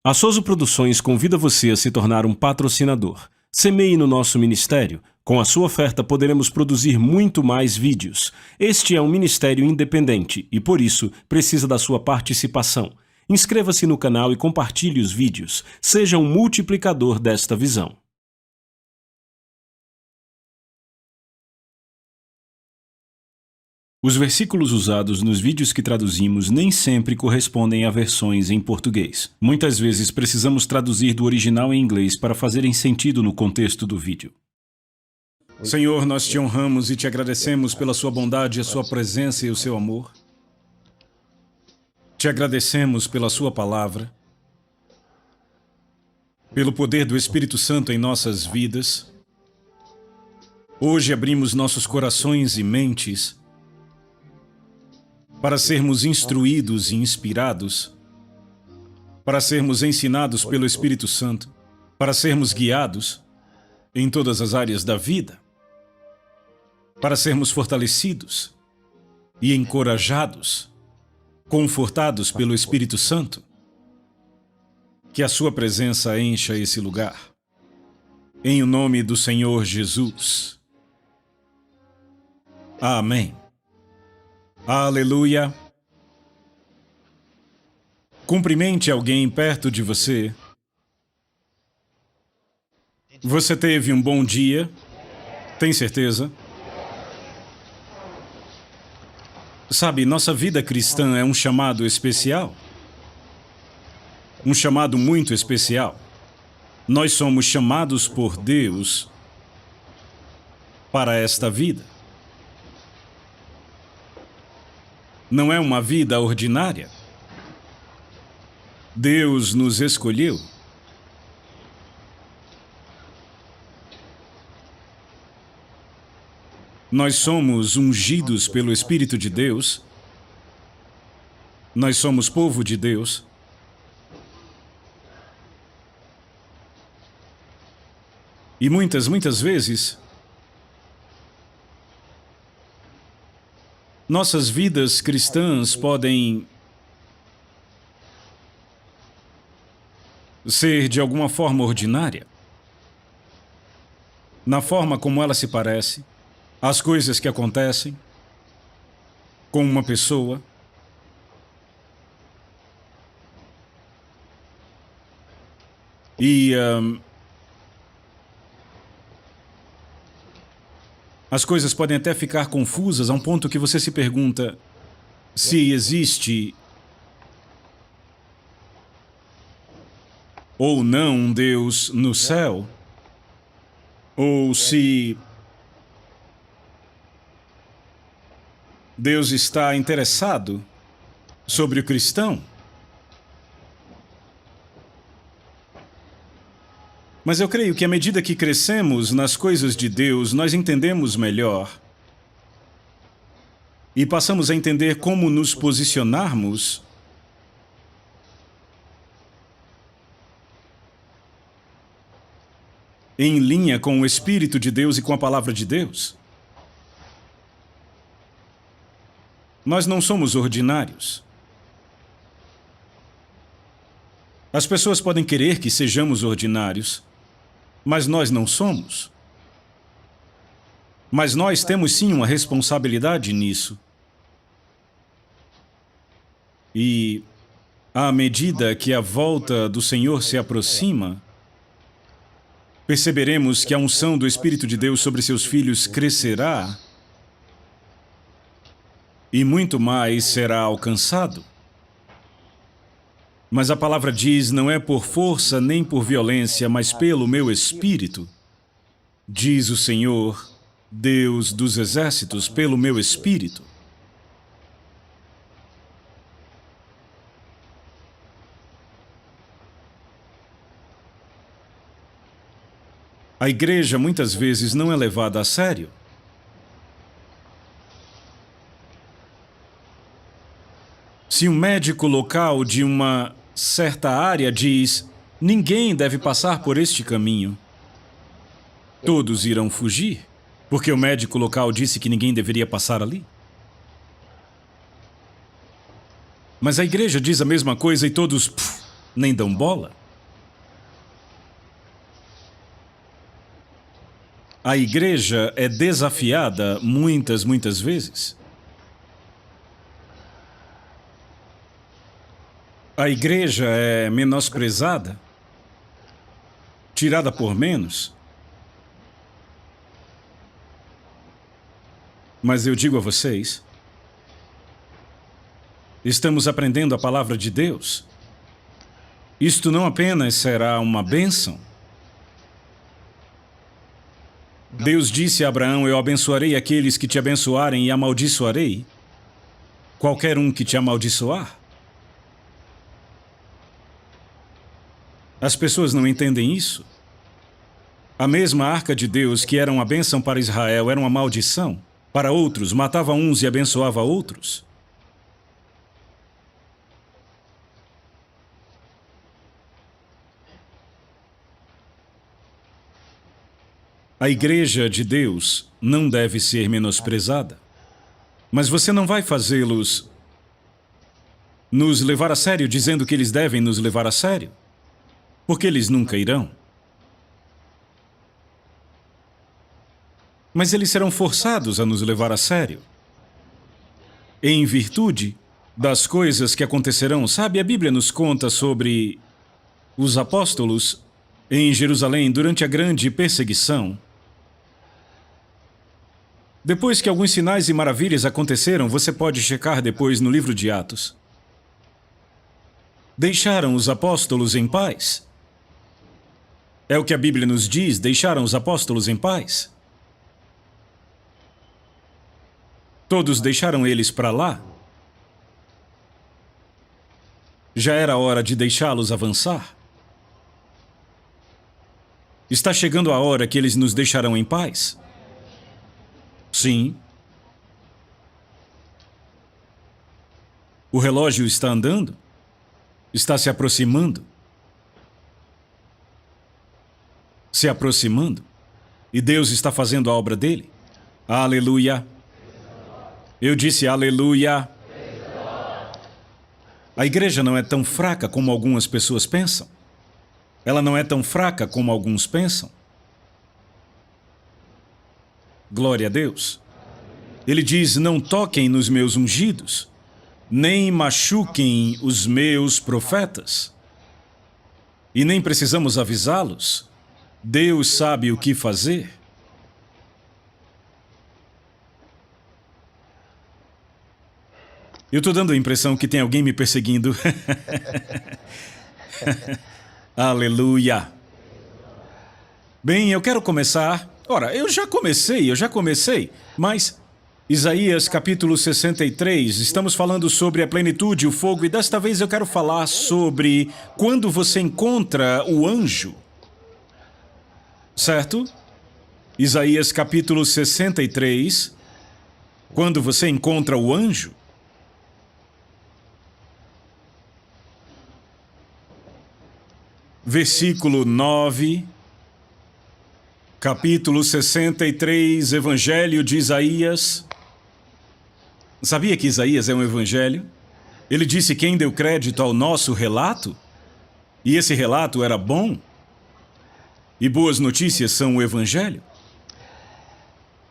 A Souza Produções convida você a se tornar um patrocinador. Semeie no nosso ministério. Com a sua oferta poderemos produzir muito mais vídeos. Este é um ministério independente e, por isso, precisa da sua participação. Inscreva-se no canal e compartilhe os vídeos. Seja um multiplicador desta visão. Os versículos usados nos vídeos que traduzimos nem sempre correspondem a versões em português. Muitas vezes precisamos traduzir do original em inglês para fazerem sentido no contexto do vídeo. Senhor, nós te honramos e te agradecemos pela sua bondade, a sua presença e o seu amor. Te agradecemos pela sua palavra, pelo poder do Espírito Santo em nossas vidas. Hoje abrimos nossos corações e mentes para sermos instruídos e inspirados, para sermos ensinados pelo Espírito Santo, para sermos guiados em todas as áreas da vida, para sermos fortalecidos e encorajados, confortados pelo Espírito Santo. Que a sua presença encha esse lugar. Em o nome do Senhor Jesus. Amém. Aleluia. Cumprimente alguém perto de você. Você teve um bom dia? Tem certeza? Sabe, nossa vida cristã é um chamado especial. Um chamado muito especial. Nós somos chamados por Deus para esta vida. Não é uma vida ordinária. Deus nos escolheu. Nós somos ungidos pelo Espírito de Deus. Nós somos povo de Deus. E muitas vezes, nossas vidas cristãs podem ser de alguma forma ordinária. Na forma como ela se parece, as coisas que acontecem com uma pessoa. E as coisas podem até ficar confusas a um ponto que você se pergunta se existe ou não um Deus no céu, ou se Deus está interessado sobre o cristão. Mas eu creio que à medida que crescemos nas coisas de Deus, nós entendemos melhor e passamos a entender como nos posicionarmos em linha com o Espírito de Deus e com a Palavra de Deus. Nós não somos ordinários. As pessoas podem querer que sejamos ordinários, mas nós não somos. Mas nós temos sim uma responsabilidade nisso. E, à medida que a volta do Senhor se aproxima, perceberemos que a unção do Espírito de Deus sobre seus filhos crescerá e muito mais será alcançado. Mas a palavra diz, não é por força nem por violência, mas pelo meu Espírito, diz o Senhor, Deus dos exércitos, pelo meu Espírito. A igreja muitas vezes não é levada a sério. Se um médico local de uma certa área diz, ninguém deve passar por este caminho, todos irão fugir, porque o médico local disse que ninguém deveria passar ali. Mas a igreja diz a mesma coisa e todos nem dão bola. A igreja é desafiada muitas vezes. A igreja é menosprezada, tirada por menos. Mas eu digo a vocês, estamos aprendendo a palavra de Deus. Isto não apenas será uma bênção. Deus disse a Abraão: eu abençoarei aqueles que te abençoarem e amaldiçoarei qualquer um que te amaldiçoar. As pessoas não entendem isso. A mesma arca de Deus, que era uma bênção para Israel, era uma maldição para outros, matava uns e abençoava outros. A igreja de Deus não deve ser menosprezada. Mas você não vai fazê-los nos levar a sério dizendo que eles devem nos levar a sério. Porque eles nunca irão. Mas eles serão forçados a nos levar a sério. Em virtude das coisas que acontecerão. Sabe, a Bíblia nos conta sobre os apóstolos em Jerusalém durante a grande perseguição. Depois que alguns sinais e maravilhas aconteceram, você pode checar depois no livro de Atos. Deixaram os apóstolos em paz. É o que a Bíblia nos diz, deixaram os apóstolos em paz. Todos deixaram eles para lá. Já era hora de deixá-los avançar. Está chegando a hora que eles nos deixarão em paz? Sim. O relógio está andando? Está se aproximando? Se aproximando? E Deus está fazendo a obra dele? Aleluia! Eu disse aleluia! A igreja não é tão fraca como algumas pessoas pensam. Ela não é tão fraca como alguns pensam. Glória a Deus. Ele diz: não toquem nos meus ungidos, nem machuquem os meus profetas. E nem precisamos avisá-los. Deus sabe o que fazer. Eu estou dando a impressão que tem alguém me perseguindo. Aleluia. Bem, eu quero começar. Ora, eu já comecei, mas Isaías capítulo 63, estamos falando sobre a plenitude, o fogo, e desta vez eu quero falar sobre quando você encontra o anjo. Certo? Isaías capítulo 63, quando você encontra o anjo. Versículo 9, capítulo 63, Evangelho de Isaías. Sabia que Isaías é um evangelho? Ele disse quem deu crédito ao nosso relato? E esse relato era bom? E boas notícias são o evangelho?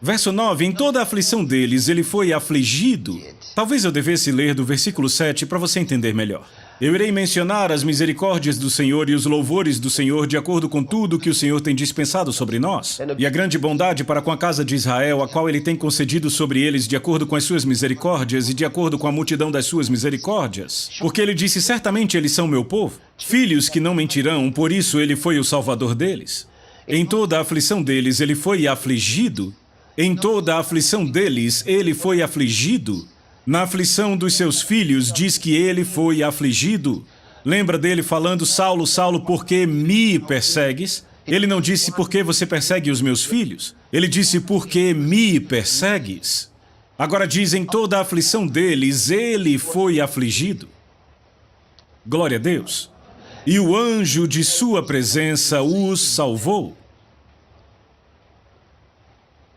Verso 9, em toda a aflição deles, ele foi afligido. Talvez eu devesse ler do versículo 7 para você entender melhor. Eu irei mencionar as misericórdias do Senhor e os louvores do Senhor de acordo com tudo que o Senhor tem dispensado sobre nós, e a grande bondade para com a casa de Israel, a qual ele tem concedido sobre eles de acordo com as suas misericórdias e de acordo com a multidão das suas misericórdias. Porque ele disse, certamente eles são meu povo, filhos que não mentirão, por isso ele foi o salvador deles. Em toda a aflição deles ele foi afligido, em toda a aflição deles ele foi afligido. Na aflição dos seus filhos, diz que ele foi afligido. Lembra dele falando, Saulo, Saulo, por que me persegues? Ele não disse, por que você persegue os meus filhos? Ele disse, por que me persegues? Agora diz, em toda a aflição deles, ele foi afligido. Glória a Deus. E o anjo de sua presença os salvou.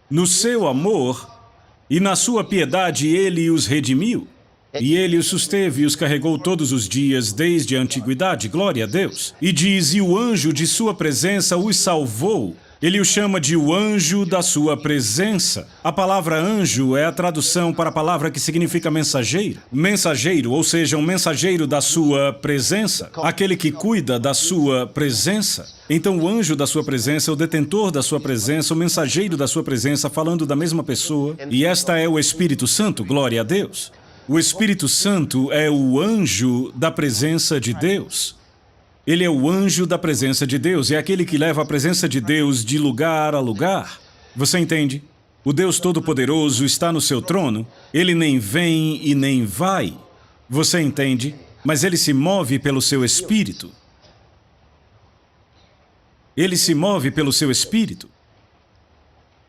No seu amor e na sua piedade ele os redimiu. E ele os susteve e os carregou todos os dias desde a antiguidade, glória a Deus. E diz, e o anjo de sua presença os salvou. Ele o chama de o anjo da sua presença. A palavra anjo é a tradução para a palavra que significa mensageiro. Mensageiro, ou seja, um mensageiro da sua presença. Aquele que cuida da sua presença. Então o anjo da sua presença, o detentor da sua presença, o mensageiro da sua presença, falando da mesma pessoa. E esta é o Espírito Santo, glória a Deus. O Espírito Santo é o anjo da presença de Deus. Ele é o anjo da presença de Deus, é aquele que leva a presença de Deus de lugar a lugar. Você entende? O Deus Todo-Poderoso está no seu trono, ele nem vem e nem vai. Você entende? Mas ele se move pelo seu espírito. Ele se move pelo seu espírito.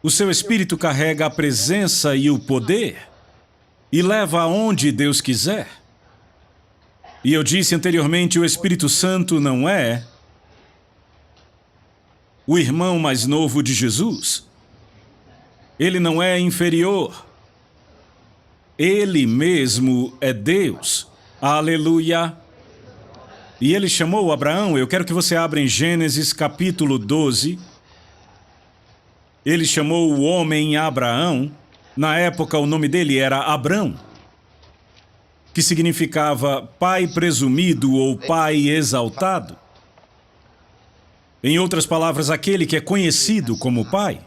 O seu espírito carrega a presença e o poder e leva aonde Deus quiser. E eu disse anteriormente, o Espírito Santo não é o irmão mais novo de Jesus. Ele não é inferior. Ele mesmo é Deus. Aleluia! E ele chamou Abraão, eu quero que você abra em Gênesis capítulo 12. Ele chamou o homem Abraão. Na época o nome dele era Abrão, que significava pai presumido ou pai exaltado. Em outras palavras, aquele que é conhecido como pai.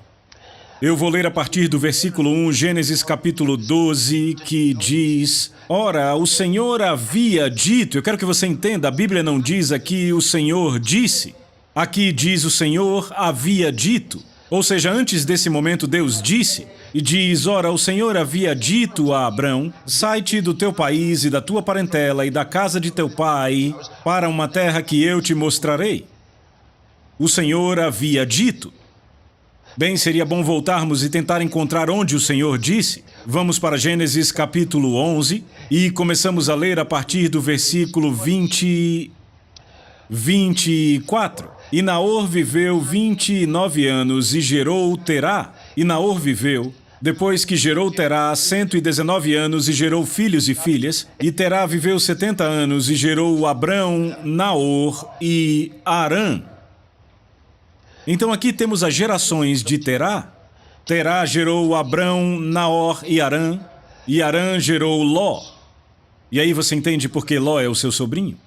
Eu vou ler a partir do versículo 1, Gênesis capítulo 12, que diz: Ora, o Senhor havia dito, eu quero que você entenda, a Bíblia não diz aqui o Senhor disse. Aqui diz o Senhor havia dito. Ou seja, antes desse momento Deus disse, e diz, ora, o Senhor havia dito a Abrão, sai-te do teu país e da tua parentela e da casa de teu pai, para uma terra que eu te mostrarei. O Senhor havia dito. Bem, seria bom voltarmos e tentar encontrar onde o Senhor disse. Vamos para Gênesis capítulo 11 e começamos a ler a partir do versículo 24. E Naor viveu 29 anos e gerou Terá. E Naor viveu, depois que gerou Terá, 119 anos e gerou filhos e filhas. E Terá viveu 70 anos e gerou Abrão, Naor e Harã. Então aqui temos as gerações de Terá. Terá gerou Abrão, Naor e Harã. E Harã gerou Ló. E aí você entende por que Ló é o seu sobrinho?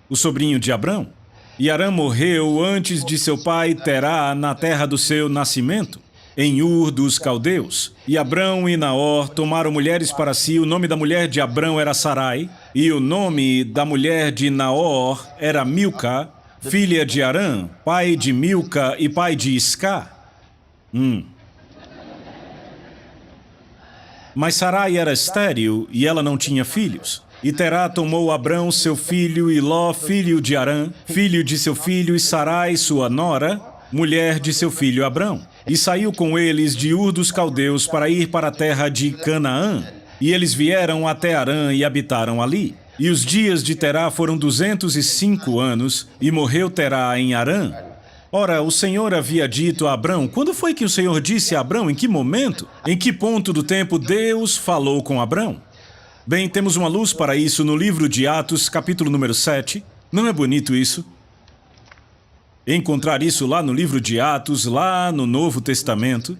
O sobrinho de Abrão. E Harã morreu antes de seu pai Terá na terra do seu nascimento, em Ur dos Caldeus. E Abrão e Naor tomaram mulheres para si. O nome da mulher de Abrão era Sarai, e o nome da mulher de Naor era Milca, filha de Harã, pai de Milca e pai de Isca. Mas Sarai era estéril e ela não tinha filhos. E Terá tomou Abrão, seu filho, e Ló, filho de Harã, filho de seu filho, e Sarai, sua nora, mulher de seu filho Abrão. E saiu com eles de Ur dos Caldeus para ir para a terra de Canaã. E eles vieram até Harã e habitaram ali. E os dias de Terá foram 205 anos, e morreu Terá em Harã. Ora, o Senhor havia dito a Abrão, quando foi que o Senhor disse a Abrão? Em que momento? Em que ponto do tempo Deus falou com Abrão? Bem, temos uma luz para isso no livro de Atos, capítulo número 7. Não é bonito isso? Encontrar isso lá no livro de Atos, lá no Novo Testamento.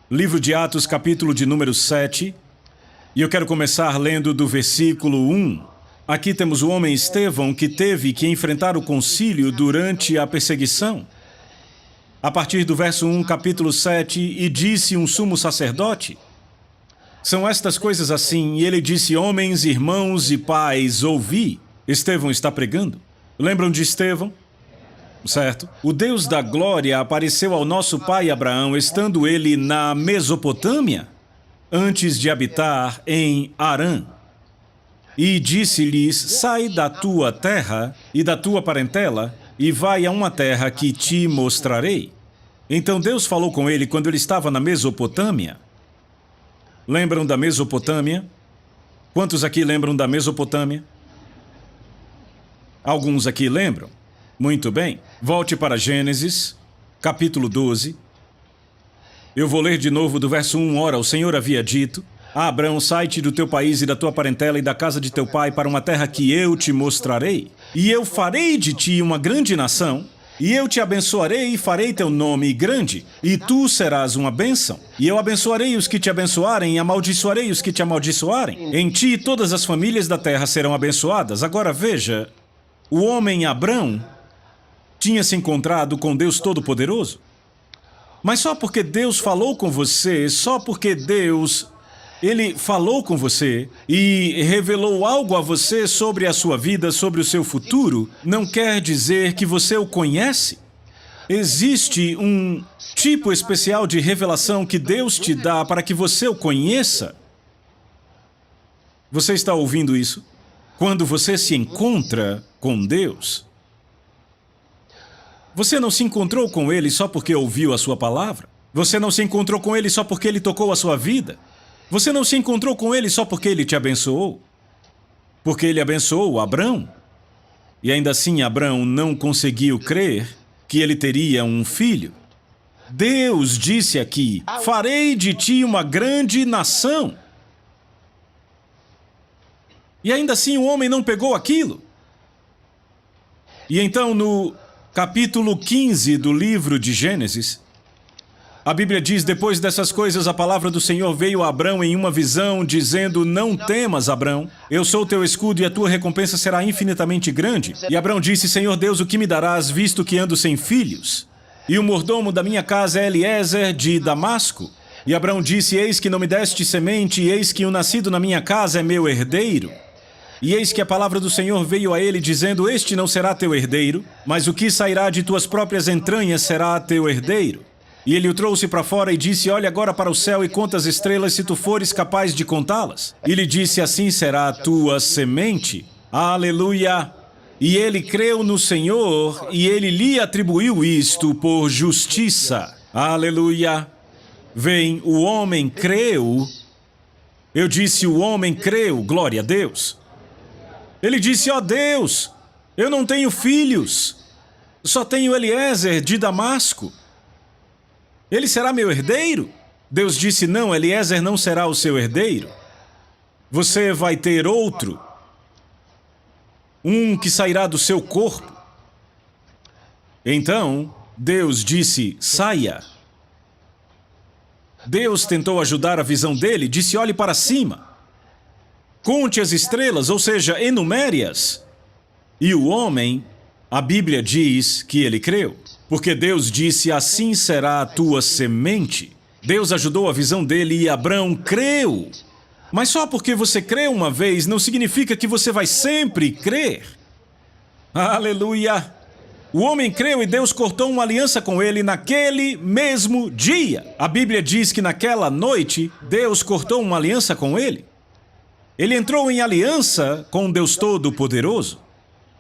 Livro de Atos, capítulo de número 7. E eu quero começar lendo do versículo 1. Aqui temos o homem Estevão que teve que enfrentar o concílio durante a perseguição. A partir do verso 1, capítulo 7, e disse um sumo sacerdote. São estas coisas assim, e ele disse, homens, irmãos e pais, ouvi. Estevão está pregando. Lembram de Estevão? Certo? O Deus da glória apareceu ao nosso pai Abraão, estando ele na Mesopotâmia, antes de habitar em Harã. E disse-lhes, sai da tua terra e da tua parentela, e vai a uma terra que te mostrarei. Então Deus falou com ele quando ele estava na Mesopotâmia. Lembram da Mesopotâmia? Quantos aqui lembram da Mesopotâmia? Alguns aqui lembram? Muito bem. Volte para Gênesis, capítulo 12. Eu vou ler de novo do verso 1. Ora, o Senhor havia dito. Abraão, sai-te do teu país e da tua parentela e da casa de teu pai para uma terra que eu te mostrarei. E eu farei de ti uma grande nação, e eu te abençoarei e farei teu nome grande, e tu serás uma bênção. E eu abençoarei os que te abençoarem e amaldiçoarei os que te amaldiçoarem. Em ti todas as famílias da terra serão abençoadas. Agora veja, o homem Abrão tinha se encontrado com Deus Todo-Poderoso. Mas só porque Deus falou com você, só porque Ele falou com você e revelou algo a você sobre a sua vida, sobre o seu futuro, não quer dizer que você o conhece. Existe um tipo especial de revelação que Deus te dá para que você o conheça. Você está ouvindo isso? Quando você se encontra com Deus, você não se encontrou com Ele só porque ouviu a sua palavra. Você não se encontrou com Ele só porque Ele tocou a sua vida. Você não se encontrou com Ele só porque Ele te abençoou. Porque Ele abençoou Abrão. E ainda assim Abrão não conseguiu crer que ele teria um filho. Deus disse aqui, farei de ti uma grande nação. E ainda assim o homem não pegou aquilo. E então no capítulo 15 do livro de Gênesis, a Bíblia diz, depois dessas coisas, a palavra do Senhor veio a Abrão em uma visão, dizendo, não temas, Abrão, eu sou teu escudo e a tua recompensa será infinitamente grande. E Abrão disse, Senhor Deus, o que me darás, visto que ando sem filhos? E o mordomo da minha casa é Eliezer de Damasco. E Abrão disse, eis que não me deste semente, e eis que o nascido na minha casa é meu herdeiro. E eis que a palavra do Senhor veio a ele, dizendo, este não será teu herdeiro, mas o que sairá de tuas próprias entranhas será teu herdeiro. E ele o trouxe para fora e disse, olha agora para o céu e conta as estrelas se tu fores capaz de contá-las. E lhe disse, assim será a tua semente. Aleluia! E ele creu no Senhor e ele lhe atribuiu isto por justiça. Aleluia! Vem, o homem creu. Eu disse, o homem creu, glória a Deus. Ele disse, ó Deus, eu não tenho filhos, só tenho Eliezer de Damasco. Ele será meu herdeiro? Deus disse, não, Eliezer não será o seu herdeiro. Você vai ter outro. Um que sairá do seu corpo. Então, Deus disse, saia. Deus tentou ajudar a visão dele, disse, olhe para cima. Conte as estrelas, ou seja, enumere-as. E o homem, a Bíblia diz que ele creu. Porque Deus disse, assim será a tua semente. Deus ajudou a visão dele e Abrão creu. Mas só porque você creu uma vez, não significa que você vai sempre crer. Aleluia! O homem creu e Deus cortou uma aliança com ele naquele mesmo dia. A Bíblia diz que naquela noite, Deus cortou uma aliança com ele. Ele entrou em aliança com Deus Todo-Poderoso.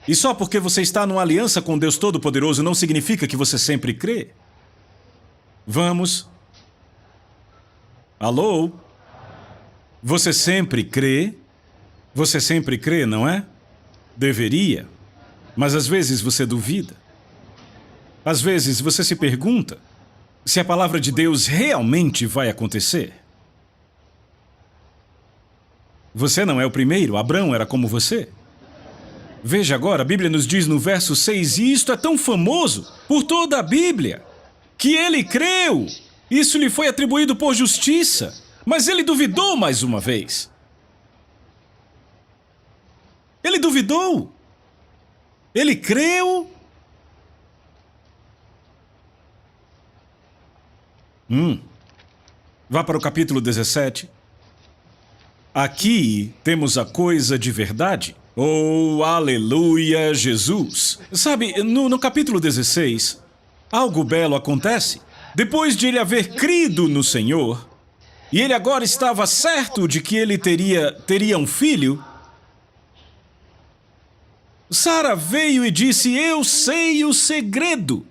E só porque você está numa aliança com Deus Todo-Poderoso não significa que você sempre crê. Vamos. Alô? Você sempre crê? Você sempre crê, não é? Deveria. Mas às vezes você duvida. Às vezes você se pergunta se a palavra de Deus realmente vai acontecer. Você não é o primeiro, Abrão era como você. Veja agora, a Bíblia nos diz no verso 6, e isto é tão famoso por toda a Bíblia, que ele creu. Isso lhe foi atribuído por justiça, mas ele duvidou mais uma vez. Ele duvidou. Ele creu. Vá para o capítulo 17. Aqui temos a coisa de verdade. Oh, aleluia, Jesus! Sabe, no capítulo 16, algo belo acontece. Depois de ele haver crido no Senhor, e ele agora estava certo de que ele teria um filho, Sara veio e disse, eu sei o segredo.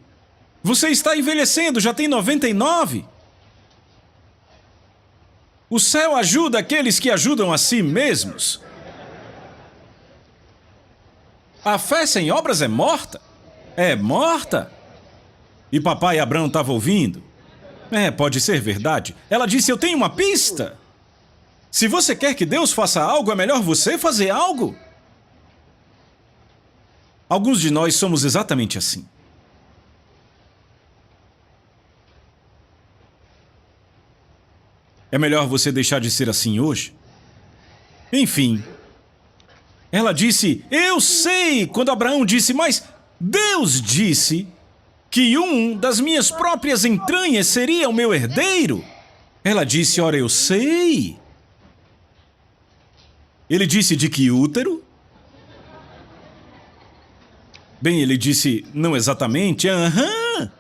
Você está envelhecendo, já tem 99. O céu ajuda aqueles que ajudam a si mesmos. A fé sem obras é morta. É morta. E papai Abrão estava ouvindo. Pode ser verdade. Ela disse, eu tenho uma pista. Se você quer que Deus faça algo, é melhor você fazer algo. Alguns de nós somos exatamente assim. É melhor você deixar de ser assim hoje? Enfim. Ela disse, eu sei, quando Abraão disse, mas Deus disse que um das minhas próprias entranhas seria o meu herdeiro. Ela disse, ora, eu sei. Ele disse de que útero? Bem, ele disse, não exatamente, aham.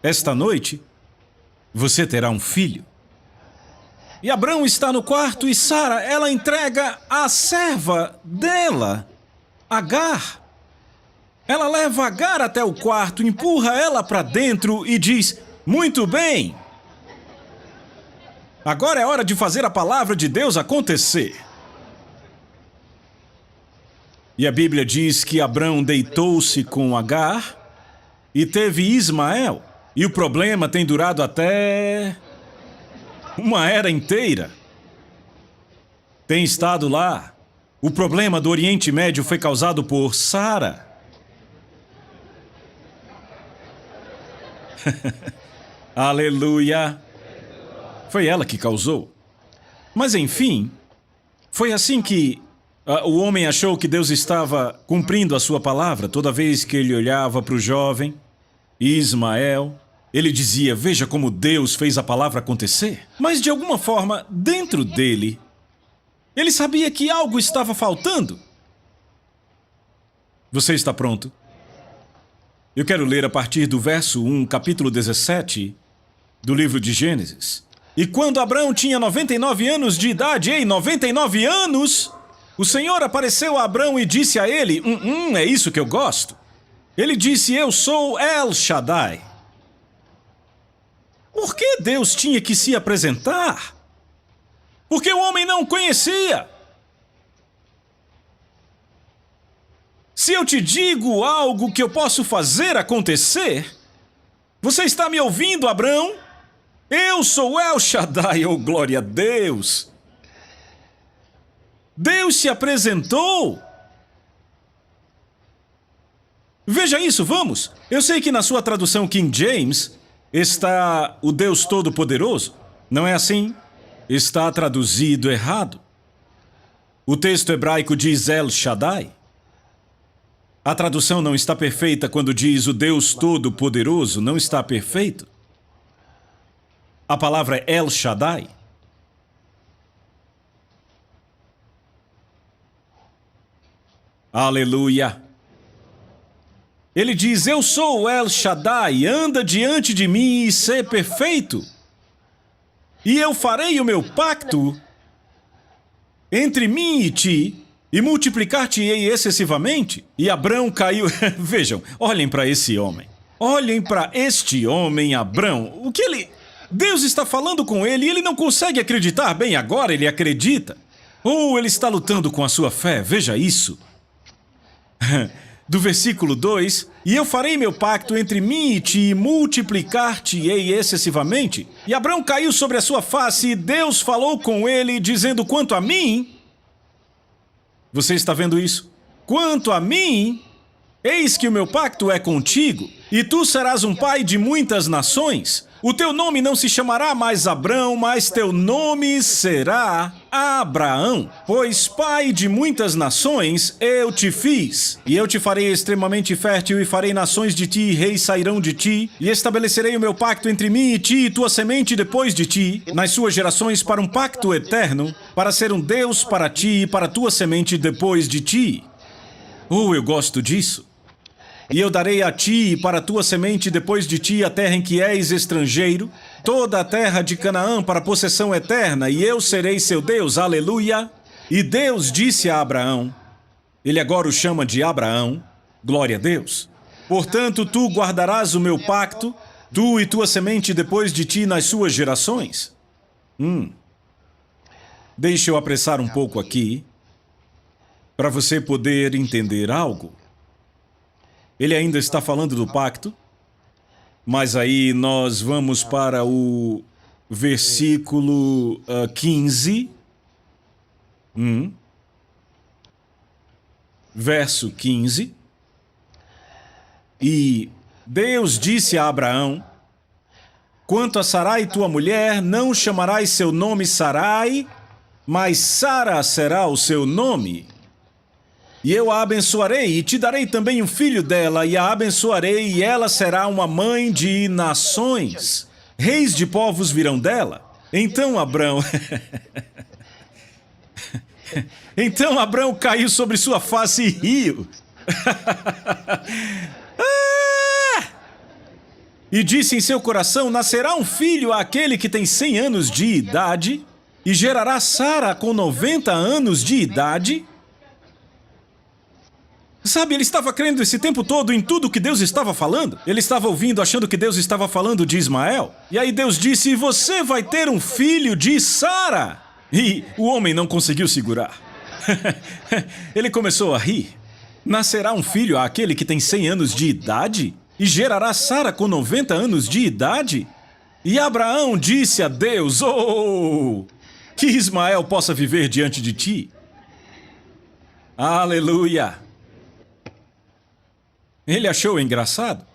Esta noite, você terá um filho. E Abrão está no quarto e Sara, ela entrega a serva dela, Agar. Ela leva Agar até o quarto, empurra ela para dentro e diz, muito bem. Agora é hora de fazer a palavra de Deus acontecer. E a Bíblia diz que Abrão deitou-se com Agar e teve Ismael. E o problema tem durado até uma era inteira. Tem estado lá. O problema do Oriente Médio foi causado por Sara. Aleluia! Foi ela que causou. Mas enfim, foi assim que o homem achou que Deus estava cumprindo a sua palavra toda vez que ele olhava para o jovem Ismael. Ele dizia, veja como Deus fez a palavra acontecer. Mas de alguma forma, dentro dele, ele sabia que algo estava faltando. Você está pronto? Eu quero ler a partir do verso 1, capítulo 17, do livro de Gênesis. E quando Abrão tinha 99 anos de idade, 99 anos, o Senhor apareceu a Abrão e disse a ele, é isso que eu gosto. Ele disse, eu sou El Shaddai. Por que Deus tinha que se apresentar? Porque o homem não conhecia. Se eu te digo algo que eu posso fazer acontecer, você está me ouvindo, Abrão? Eu sou El Shaddai, oh glória a Deus. Deus se apresentou. Veja isso, vamos. Eu sei que na sua tradução King James está o Deus Todo-Poderoso. Não é assim? Está traduzido errado. O texto hebraico diz El Shaddai. A tradução não está perfeita quando diz o Deus Todo-Poderoso, não está perfeito. A palavra é El Shaddai. Aleluia. Ele diz, eu sou El Shaddai, anda diante de mim e sê perfeito. E eu farei o meu pacto entre mim e ti, e multiplicar-te-ei excessivamente. E Abrão caiu... Vejam, olhem para esse homem. Olhem para este homem, Abrão. O que ele... Deus está falando com ele e ele não consegue acreditar. Bem, agora ele acredita. Ou ele está lutando com a sua fé. Veja isso. Do versículo 2, e eu farei meu pacto entre mim e ti, e multiplicar-te-ei excessivamente. E Abrão caiu sobre a sua face, e Deus falou com ele, dizendo, quanto a mim... Você está vendo isso? Quanto a mim, eis que o meu pacto é contigo, e tu serás um pai de muitas nações. O teu nome não se chamará mais Abrão, mas teu nome será Abraão, pois pai de muitas nações eu te fiz. E eu te farei extremamente fértil e farei nações de ti, e reis sairão de ti, e estabelecerei o meu pacto entre mim e ti e tua semente depois de ti, nas suas gerações para um pacto eterno, para ser um Deus para ti e para tua semente depois de ti. Oh, eu gosto disso. E eu darei a ti e para a tua semente depois de ti a terra em que és estrangeiro, toda a terra de Canaã para possessão eterna, e eu serei seu Deus, aleluia. E Deus disse a Abraão, ele agora o chama de Abraão, glória a Deus. Portanto, tu guardarás o meu pacto, tu e tua semente depois de ti nas suas gerações. Deixa eu apressar um pouco aqui, para você poder entender algo. Ele ainda está falando do pacto, mas aí nós vamos para o versículo 15. Verso 15. E Deus disse a Abraão: quanto a Sarai, tua mulher, não chamarás seu nome Sarai, mas Sara será o seu nome. E eu a abençoarei, e te darei também um filho dela, e a abençoarei, e ela será uma mãe de nações. Reis de povos virão dela. Então Abrão... Então Abrão caiu sobre sua face e riu. E disse em seu coração: nascerá um filho àquele que tem 100 anos de idade, e gerará Sara com 90 anos de idade. Sabe, ele estava crendo esse tempo todo em tudo que Deus estava falando. Ele estava ouvindo, achando que Deus estava falando de Ismael. E aí Deus disse: você vai ter um filho de Sara. E o homem não conseguiu segurar. Ele começou a rir. Nascerá um filho àquele que tem 100 anos de idade? E gerará Sara com 90 anos de idade? E Abraão disse a Deus: oh, que Ismael possa viver diante de ti. Aleluia! Ele achou engraçado.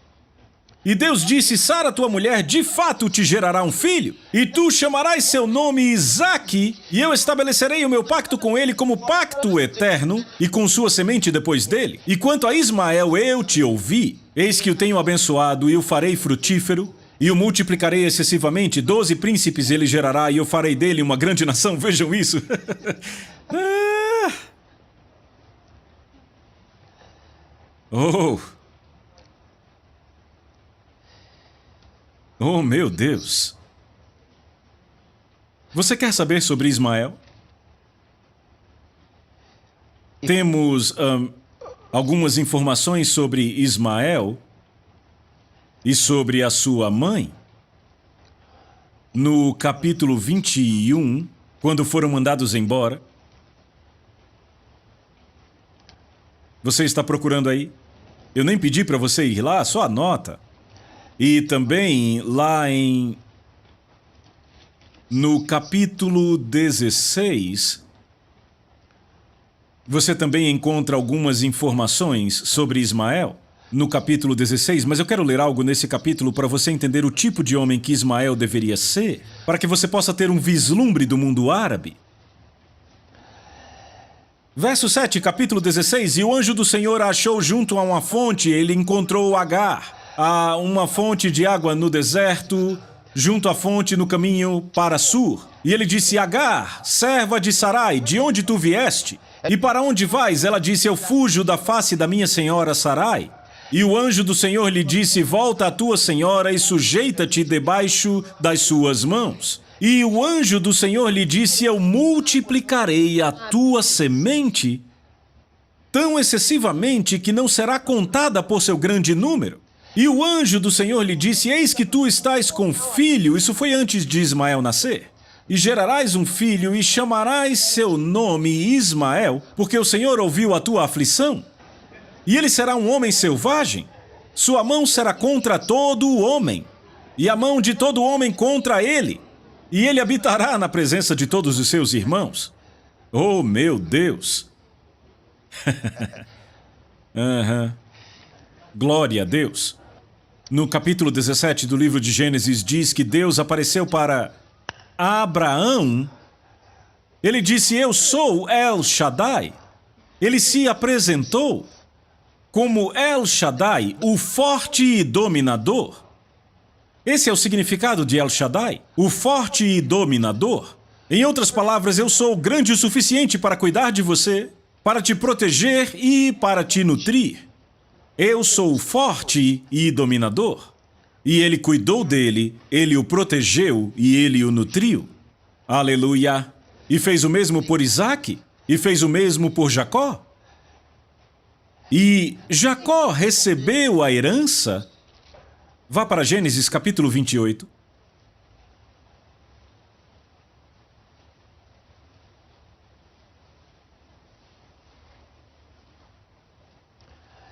E Deus disse: Sara, tua mulher, de fato te gerará um filho, e tu chamarás seu nome Isaque, e eu estabelecerei o meu pacto com ele como pacto eterno, e com sua semente depois dele. E quanto a Ismael, eu te ouvi. Eis que o tenho abençoado, e o farei frutífero, e o multiplicarei excessivamente. 12 príncipes ele gerará, e eu farei dele uma grande nação. Vejam isso. Oh, meu Deus! Você quer saber sobre Ismael? Temos algumas informações sobre Ismael e sobre a sua mãe. No capítulo 21, quando foram mandados embora. Você está procurando aí? Eu nem pedi para você ir lá, só anota. E também lá no capítulo 16, você também encontra algumas informações sobre Ismael. No capítulo 16, mas eu quero ler algo nesse capítulo para você entender o tipo de homem que Ismael deveria ser, para que você possa ter um vislumbre do mundo árabe. Verso 7, capítulo 16. E o anjo do Senhor a achou junto a uma fonte, ele encontrou Agar. Há uma fonte de água no deserto, junto à fonte no caminho para Sur. E ele disse: Agar, serva de Sarai, de onde tu vieste? E para onde vais? Ela disse: eu fujo da face da minha senhora Sarai. E o anjo do Senhor lhe disse: volta à tua senhora e sujeita-te debaixo das suas mãos. E o anjo do Senhor lhe disse: eu multiplicarei a tua semente tão excessivamente que não será contada por seu grande número. E o anjo do Senhor lhe disse: eis que tu estás com filho, isso foi antes de Ismael nascer, e gerarás um filho, e chamarás seu nome Ismael, porque o Senhor ouviu a tua aflição. E ele será um homem selvagem, sua mão será contra todo o homem, e a mão de todo homem contra ele, e ele habitará na presença de todos os seus irmãos. Oh, meu Deus! Glória a Deus! No capítulo 17 do livro de Gênesis diz que Deus apareceu para Abraão. Ele disse: eu sou El Shaddai. Ele se apresentou como El Shaddai, o forte e dominador. Esse é o significado de El Shaddai, o forte e dominador. Em outras palavras, eu sou grande o suficiente para cuidar de você, para te proteger e para te nutrir. Eu sou forte e dominador. E ele cuidou dele, ele o protegeu e ele o nutriu. Aleluia! E fez o mesmo por Isaque, e fez o mesmo por Jacó. E Jacó recebeu a herança. Vá para Gênesis capítulo 28.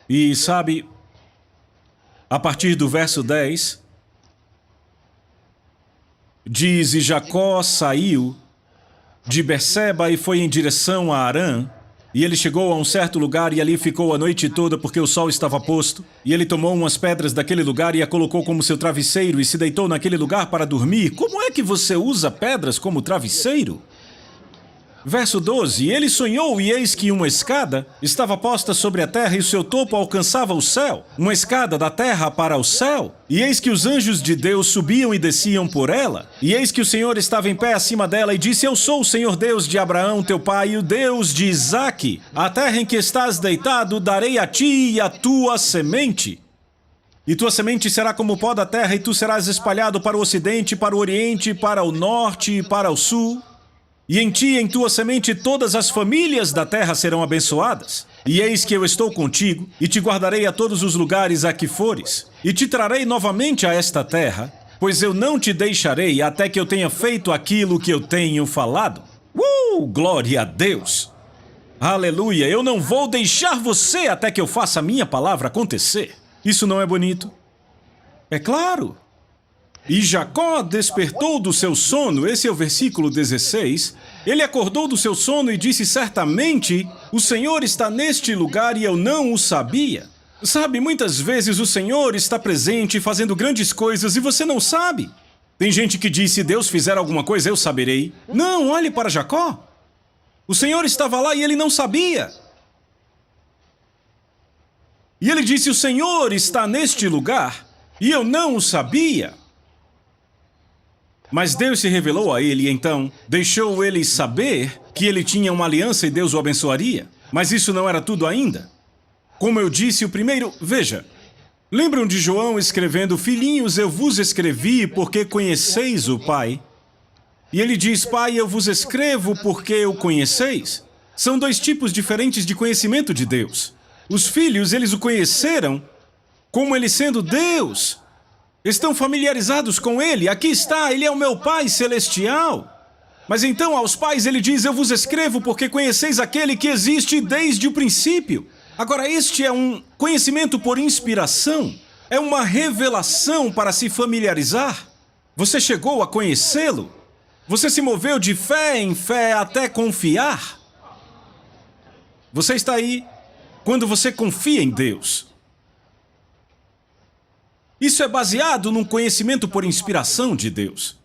E sabe, a partir do verso 10, diz: E Jacó saiu de Berseba e foi em direção a Harã. E ele chegou a um certo lugar e ali ficou a noite toda porque o sol estava posto. E ele tomou umas pedras daquele lugar e a colocou como seu travesseiro e se deitou naquele lugar para dormir. Como é que você usa pedras como travesseiro? Verso 12, ele sonhou e eis que uma escada estava posta sobre a terra e o seu topo alcançava o céu. Uma escada da terra para o céu. E eis que os anjos de Deus subiam e desciam por ela. E eis que o Senhor estava em pé acima dela e disse: Eu sou o Senhor Deus de Abraão, teu pai, e o Deus de Isaque. A terra em que estás deitado darei a ti e a tua semente. E tua semente será como o pó da terra, e tu serás espalhado para o ocidente, para o oriente, para o norte e para o sul. E em ti e em tua semente todas as famílias da terra serão abençoadas. E eis que eu estou contigo, e te guardarei a todos os lugares a que fores, e te trarei novamente a esta terra, pois eu não te deixarei até que eu tenha feito aquilo que eu tenho falado. Glória a Deus! Aleluia! Eu não vou deixar você até que eu faça a minha palavra acontecer. Isso não é bonito? É claro! E Jacó despertou do seu sono, esse é o versículo 16. Ele acordou do seu sono e disse: Certamente o Senhor está neste lugar e eu não o sabia. Sabe, muitas vezes o Senhor está presente fazendo grandes coisas e você não sabe. Tem gente que diz: se Deus fizer alguma coisa, eu saberei. Não, olhe para Jacó. O Senhor estava lá e ele não sabia. E ele disse: o Senhor está neste lugar e eu não o sabia. Mas Deus se revelou a ele e então deixou ele saber que ele tinha uma aliança e Deus o abençoaria. Mas isso não era tudo ainda. Como eu disse, o primeiro... Veja, lembram de João escrevendo: Filhinhos, eu vos escrevi porque conheceis o Pai. E ele diz: Pai, eu vos escrevo porque o conheceis. São dois tipos diferentes de conhecimento de Deus. Os filhos, eles o conheceram como ele sendo Deus. Estão familiarizados com ele. Aqui está, ele é o meu Pai celestial. Mas então aos pais ele diz: eu vos escrevo porque conheceis aquele que existe desde o princípio. Agora, este é um conhecimento por inspiração. É uma revelação para se familiarizar. Você chegou a conhecê-lo. Você se moveu de fé em fé até confiar. Você está aí quando você confia em Deus. Isso é baseado num conhecimento por inspiração de Deus.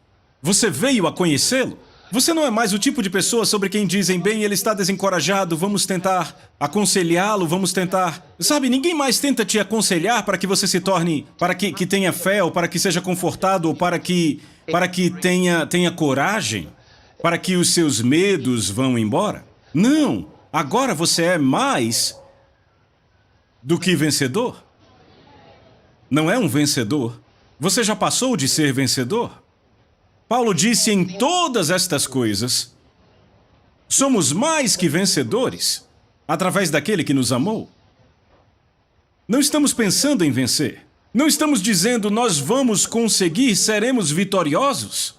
Você veio a conhecê-lo. Você não é mais o tipo de pessoa sobre quem dizem: bem, ele está desencorajado, vamos tentar aconselhá-lo, vamos tentar... Sabe, ninguém mais tenta te aconselhar para que você se torne... para que tenha fé, ou para que seja confortado, ou para que tenha coragem, para que os seus medos vão embora. Não! Agora você é mais do que vencedor. Não é um vencedor. Você já passou de ser vencedor. Paulo disse: em todas estas coisas, somos mais que vencedores, através daquele que nos amou. Não estamos pensando em vencer. Não estamos dizendo: nós vamos conseguir, seremos vitoriosos.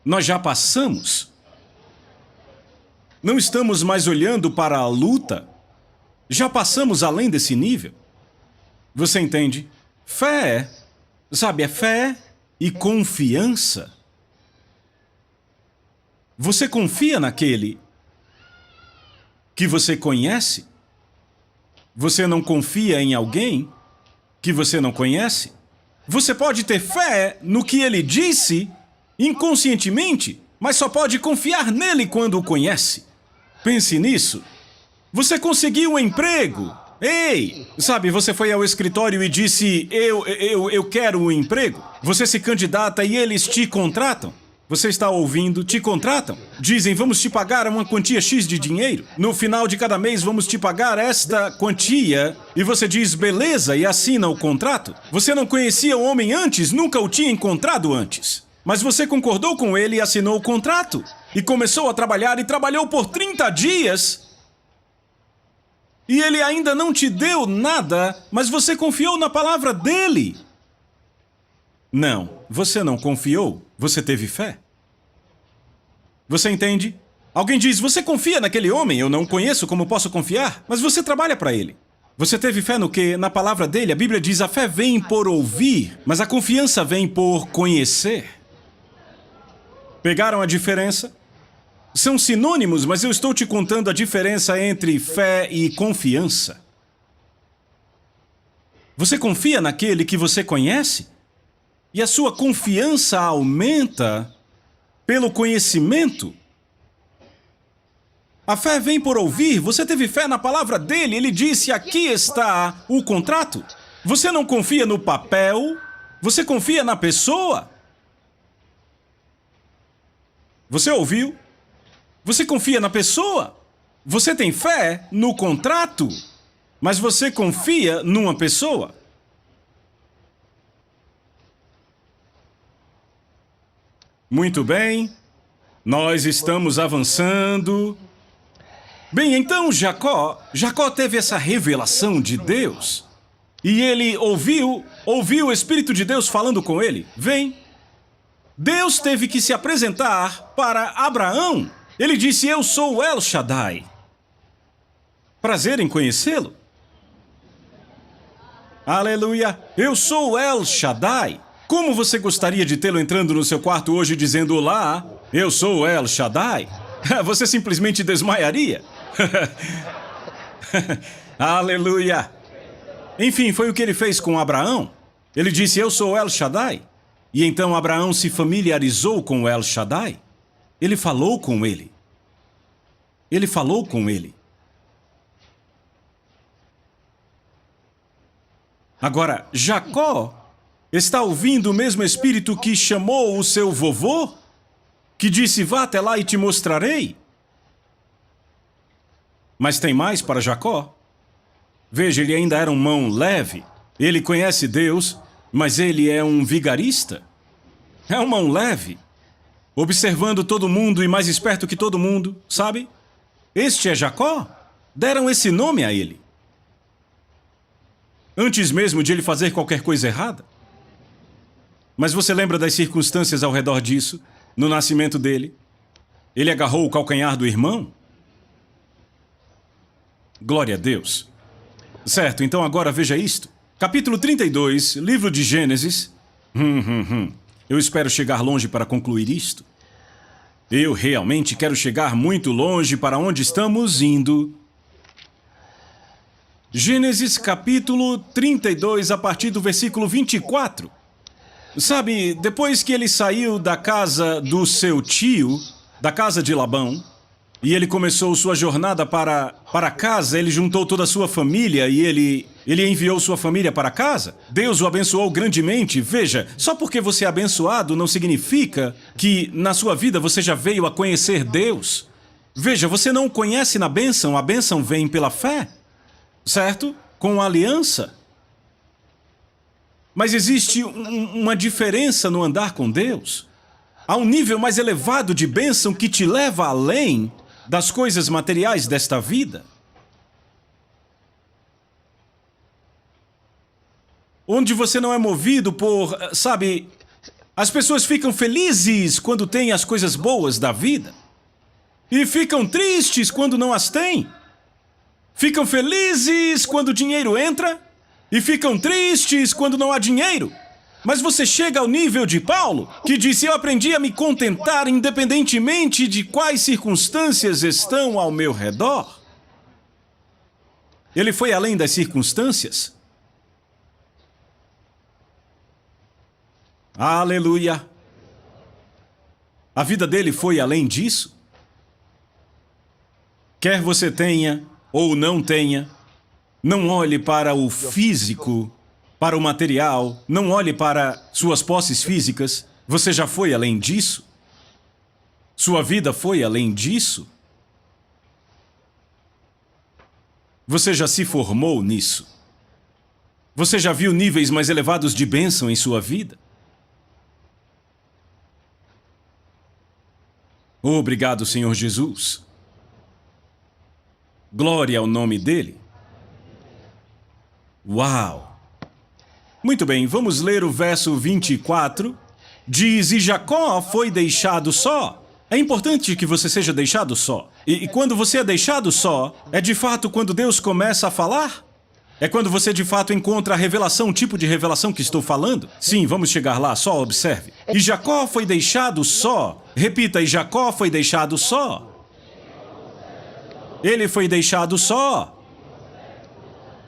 Nós já passamos. Não estamos mais olhando para a luta. Já passamos além desse nível. Você entende? Fé, sabe, é fé e confiança. Você confia naquele que você conhece? Você não confia em alguém que você não conhece? Você pode ter fé no que ele disse inconscientemente, mas só pode confiar nele quando o conhece. Pense nisso. Você conseguiu um emprego. Ei, sabe, você foi ao escritório e disse: eu quero um emprego. Você se candidata e eles te contratam. Você está ouvindo? Te contratam. Dizem: vamos te pagar uma quantia X de dinheiro. No final de cada mês vamos te pagar esta quantia. E você diz: beleza, e assina o contrato. Você não conhecia o homem antes, nunca o tinha encontrado antes. Mas você concordou com ele e assinou o contrato. E começou a trabalhar e trabalhou por 30 dias... E ele ainda não te deu nada, mas você confiou na palavra dele. Não, você não confiou, você teve fé. Você entende? Alguém diz: você confia naquele homem? Eu não conheço, como posso confiar? Mas você trabalha para ele. Você teve fé no quê? Na palavra dele. A Bíblia diz: a fé vem por ouvir, mas a confiança vem por conhecer. Pegaram a diferença? São sinônimos, mas eu estou te contando a diferença entre fé e confiança. Você confia naquele que você conhece? E a sua confiança aumenta pelo conhecimento. A fé vem por ouvir. Você teve fé na palavra dele. Ele disse, aqui está o contrato. Você não confia no papel, você confia na pessoa. Você ouviu? Você confia na pessoa. Você tem fé no contrato, mas você confia numa pessoa. Muito bem. Nós estamos avançando. Bem, então Jacó teve essa revelação de Deus. E ele ouviu o Espírito de Deus falando com ele. Vem. Deus teve que se apresentar para Abraão. Ele disse, eu sou El Shaddai. Prazer em conhecê-lo. Aleluia. Eu sou El Shaddai. Como você gostaria de tê-lo entrando no seu quarto hoje dizendo, olá, eu sou El Shaddai? Você simplesmente desmaiaria. Aleluia. Enfim, foi o que ele fez com Abraão. Ele disse, eu sou El Shaddai. E então Abraão se familiarizou com El Shaddai. Ele falou com ele. Ele falou com ele. Agora, Jacó está ouvindo o mesmo Espírito que chamou o seu vovô? Que disse, vá até lá e te mostrarei? Mas tem mais para Jacó. Veja, ele ainda era um mão leve. Ele conhece Deus, mas ele é um vigarista. É um mão leve. Observando todo mundo e mais esperto que todo mundo, sabe? Este é Jacó. Deram esse nome a ele. Antes mesmo de ele fazer qualquer coisa errada. Mas você lembra das circunstâncias ao redor disso? No nascimento dele? Ele agarrou o calcanhar do irmão? Glória a Deus. Certo, então agora veja isto. Capítulo 32, livro de Gênesis. Eu espero chegar longe para concluir isto. Eu realmente quero chegar muito longe para onde estamos indo. Gênesis capítulo 32, a partir do versículo 24. Sabe, depois que ele saiu da casa do seu tio, da casa de Labão, e ele começou sua jornada para casa, ele juntou toda a sua família e ele enviou sua família para casa. Deus o abençoou grandemente. Veja, só porque você é abençoado não significa que na sua vida você já veio a conhecer Deus. Veja, você não o conhece na bênção, a bênção vem pela fé, certo? Com a aliança. Mas existe uma diferença no andar com Deus. Há um nível mais elevado de bênção que te leva além das coisas materiais desta vida. Onde você não é movido por, sabe, as pessoas ficam felizes quando têm as coisas boas da vida. E ficam tristes quando não as têm. Ficam felizes quando o dinheiro entra. E ficam tristes quando não há dinheiro. Mas você chega ao nível de Paulo, que disse, eu aprendi a me contentar independentemente de quais circunstâncias estão ao meu redor. Ele foi além das circunstâncias. Aleluia. A vida dele foi além disso. Quer você tenha ou não tenha, não olhe para o físico, para o material, não olhe para suas posses físicas. Você já foi além disso? Sua vida foi além disso? Você já se formou nisso? Você já viu níveis mais elevados de bênção em sua vida? Obrigado, Senhor Jesus. Glória ao nome dele. Uau! Muito bem, vamos ler o verso 24. Diz, e Jacó foi deixado só. É importante que você seja deixado só. E quando você é deixado só, é de fato quando Deus começa a falar? É quando você de fato encontra a revelação, o tipo de revelação que estou falando? Sim, vamos chegar lá, só observe. E Jacó foi deixado só, Repita, e Jacó foi deixado só. Ele foi deixado só.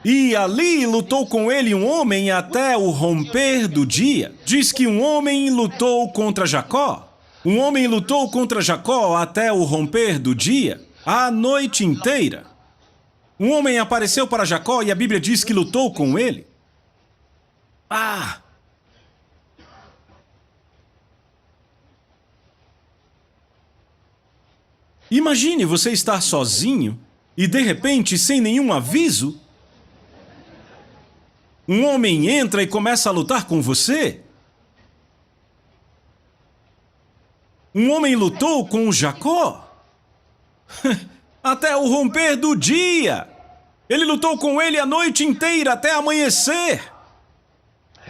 E ali lutou com ele um homem até o romper do dia. Diz que um homem lutou contra Jacó. Um homem lutou contra Jacó até o romper do dia, a noite inteira. Um homem apareceu para Jacó e a Bíblia diz que lutou com ele. Imagine você estar sozinho e, de repente, sem nenhum aviso, um homem entra e começa a lutar com você. Um homem lutou com Jacó até o romper do dia. Ele lutou com ele a noite inteira até amanhecer.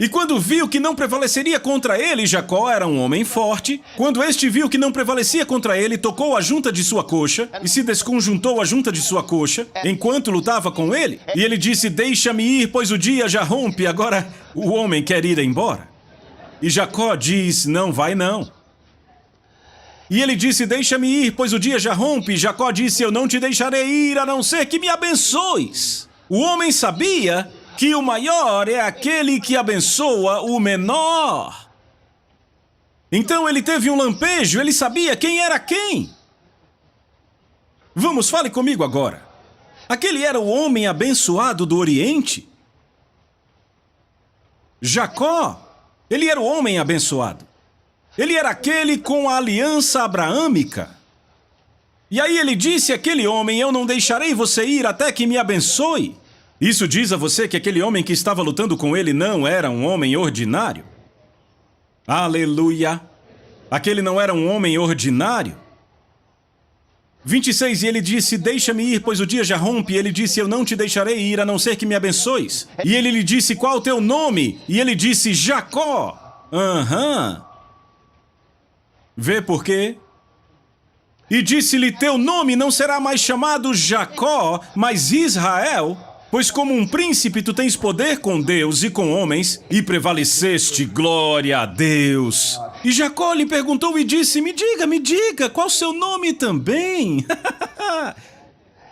E quando viu que não prevaleceria contra ele, Jacó era um homem forte. Quando este viu que não prevalecia contra ele, tocou a junta de sua coxa e se desconjuntou a junta de sua coxa enquanto lutava com ele. E ele disse, deixa-me ir, pois o dia já rompe. Agora o homem quer ir embora. E Jacó diz, não vai não. E ele disse, deixa-me ir, pois o dia já rompe. E Jacó disse, eu não te deixarei ir, a não ser que me abençoes. O homem sabia que o maior é aquele que abençoa o menor. Então ele teve um lampejo, ele sabia quem era quem. Vamos, fale comigo agora. Aquele era o homem abençoado do Oriente. Jacó, ele era o homem abençoado. Ele era aquele com a aliança abraâmica. E aí ele disse àquele homem, eu não deixarei você ir até que me abençoe. Isso diz a você que aquele homem que estava lutando com ele não era um homem ordinário? Aleluia! Aquele não era um homem ordinário. 26, e ele disse, deixa-me ir, pois o dia já rompe. E ele disse, eu não te deixarei ir, a não ser que me abençoes. E ele lhe disse, qual o teu nome? E ele disse, Jacó. Vê por quê? E disse-lhe, teu nome não será mais chamado Jacó, mas Israel, pois como um príncipe tu tens poder com Deus e com homens, e prevaleceste, glória a Deus. E Jacó lhe perguntou e disse, me diga, qual o seu nome também?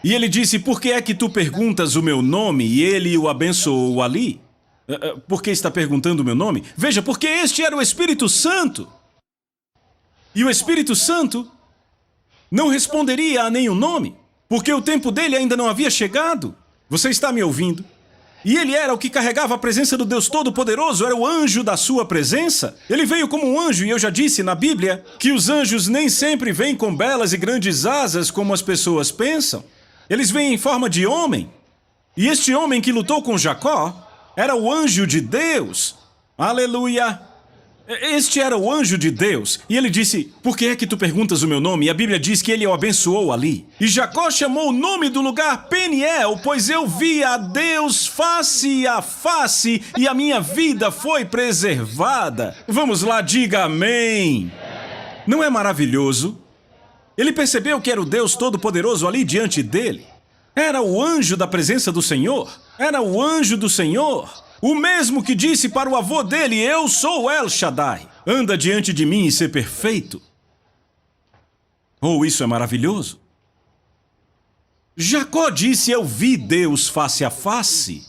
E ele disse, por que é que tu perguntas o meu nome? E ele o abençoou ali. Por que está perguntando o meu nome? Veja, porque este era o Espírito Santo. E o Espírito Santo não responderia a nenhum nome, porque o tempo dele ainda não havia chegado. Você está me ouvindo? E ele era o que carregava a presença do Deus Todo-Poderoso, era o anjo da sua presença. Ele veio como um anjo, e eu já disse na Bíblia que os anjos nem sempre vêm com belas e grandes asas como as pessoas pensam. Eles vêm em forma de homem. E este homem que lutou com Jacó era o anjo de Deus. Aleluia! Este era o anjo de Deus. E ele disse, por que é que tu perguntas o meu nome? E a Bíblia diz que ele o abençoou ali. E Jacó chamou o nome do lugar Peniel, pois eu vi a Deus face a face e a minha vida foi preservada. Vamos lá, diga amém. Não é maravilhoso? Ele percebeu que era o Deus Todo-Poderoso ali diante dele. Era o anjo da presença do Senhor. Era o anjo do Senhor. O mesmo que disse para o avô dele, eu sou El Shaddai. Anda diante de mim e ser perfeito. Oh, isso é maravilhoso. Jacó disse, eu vi Deus face a face.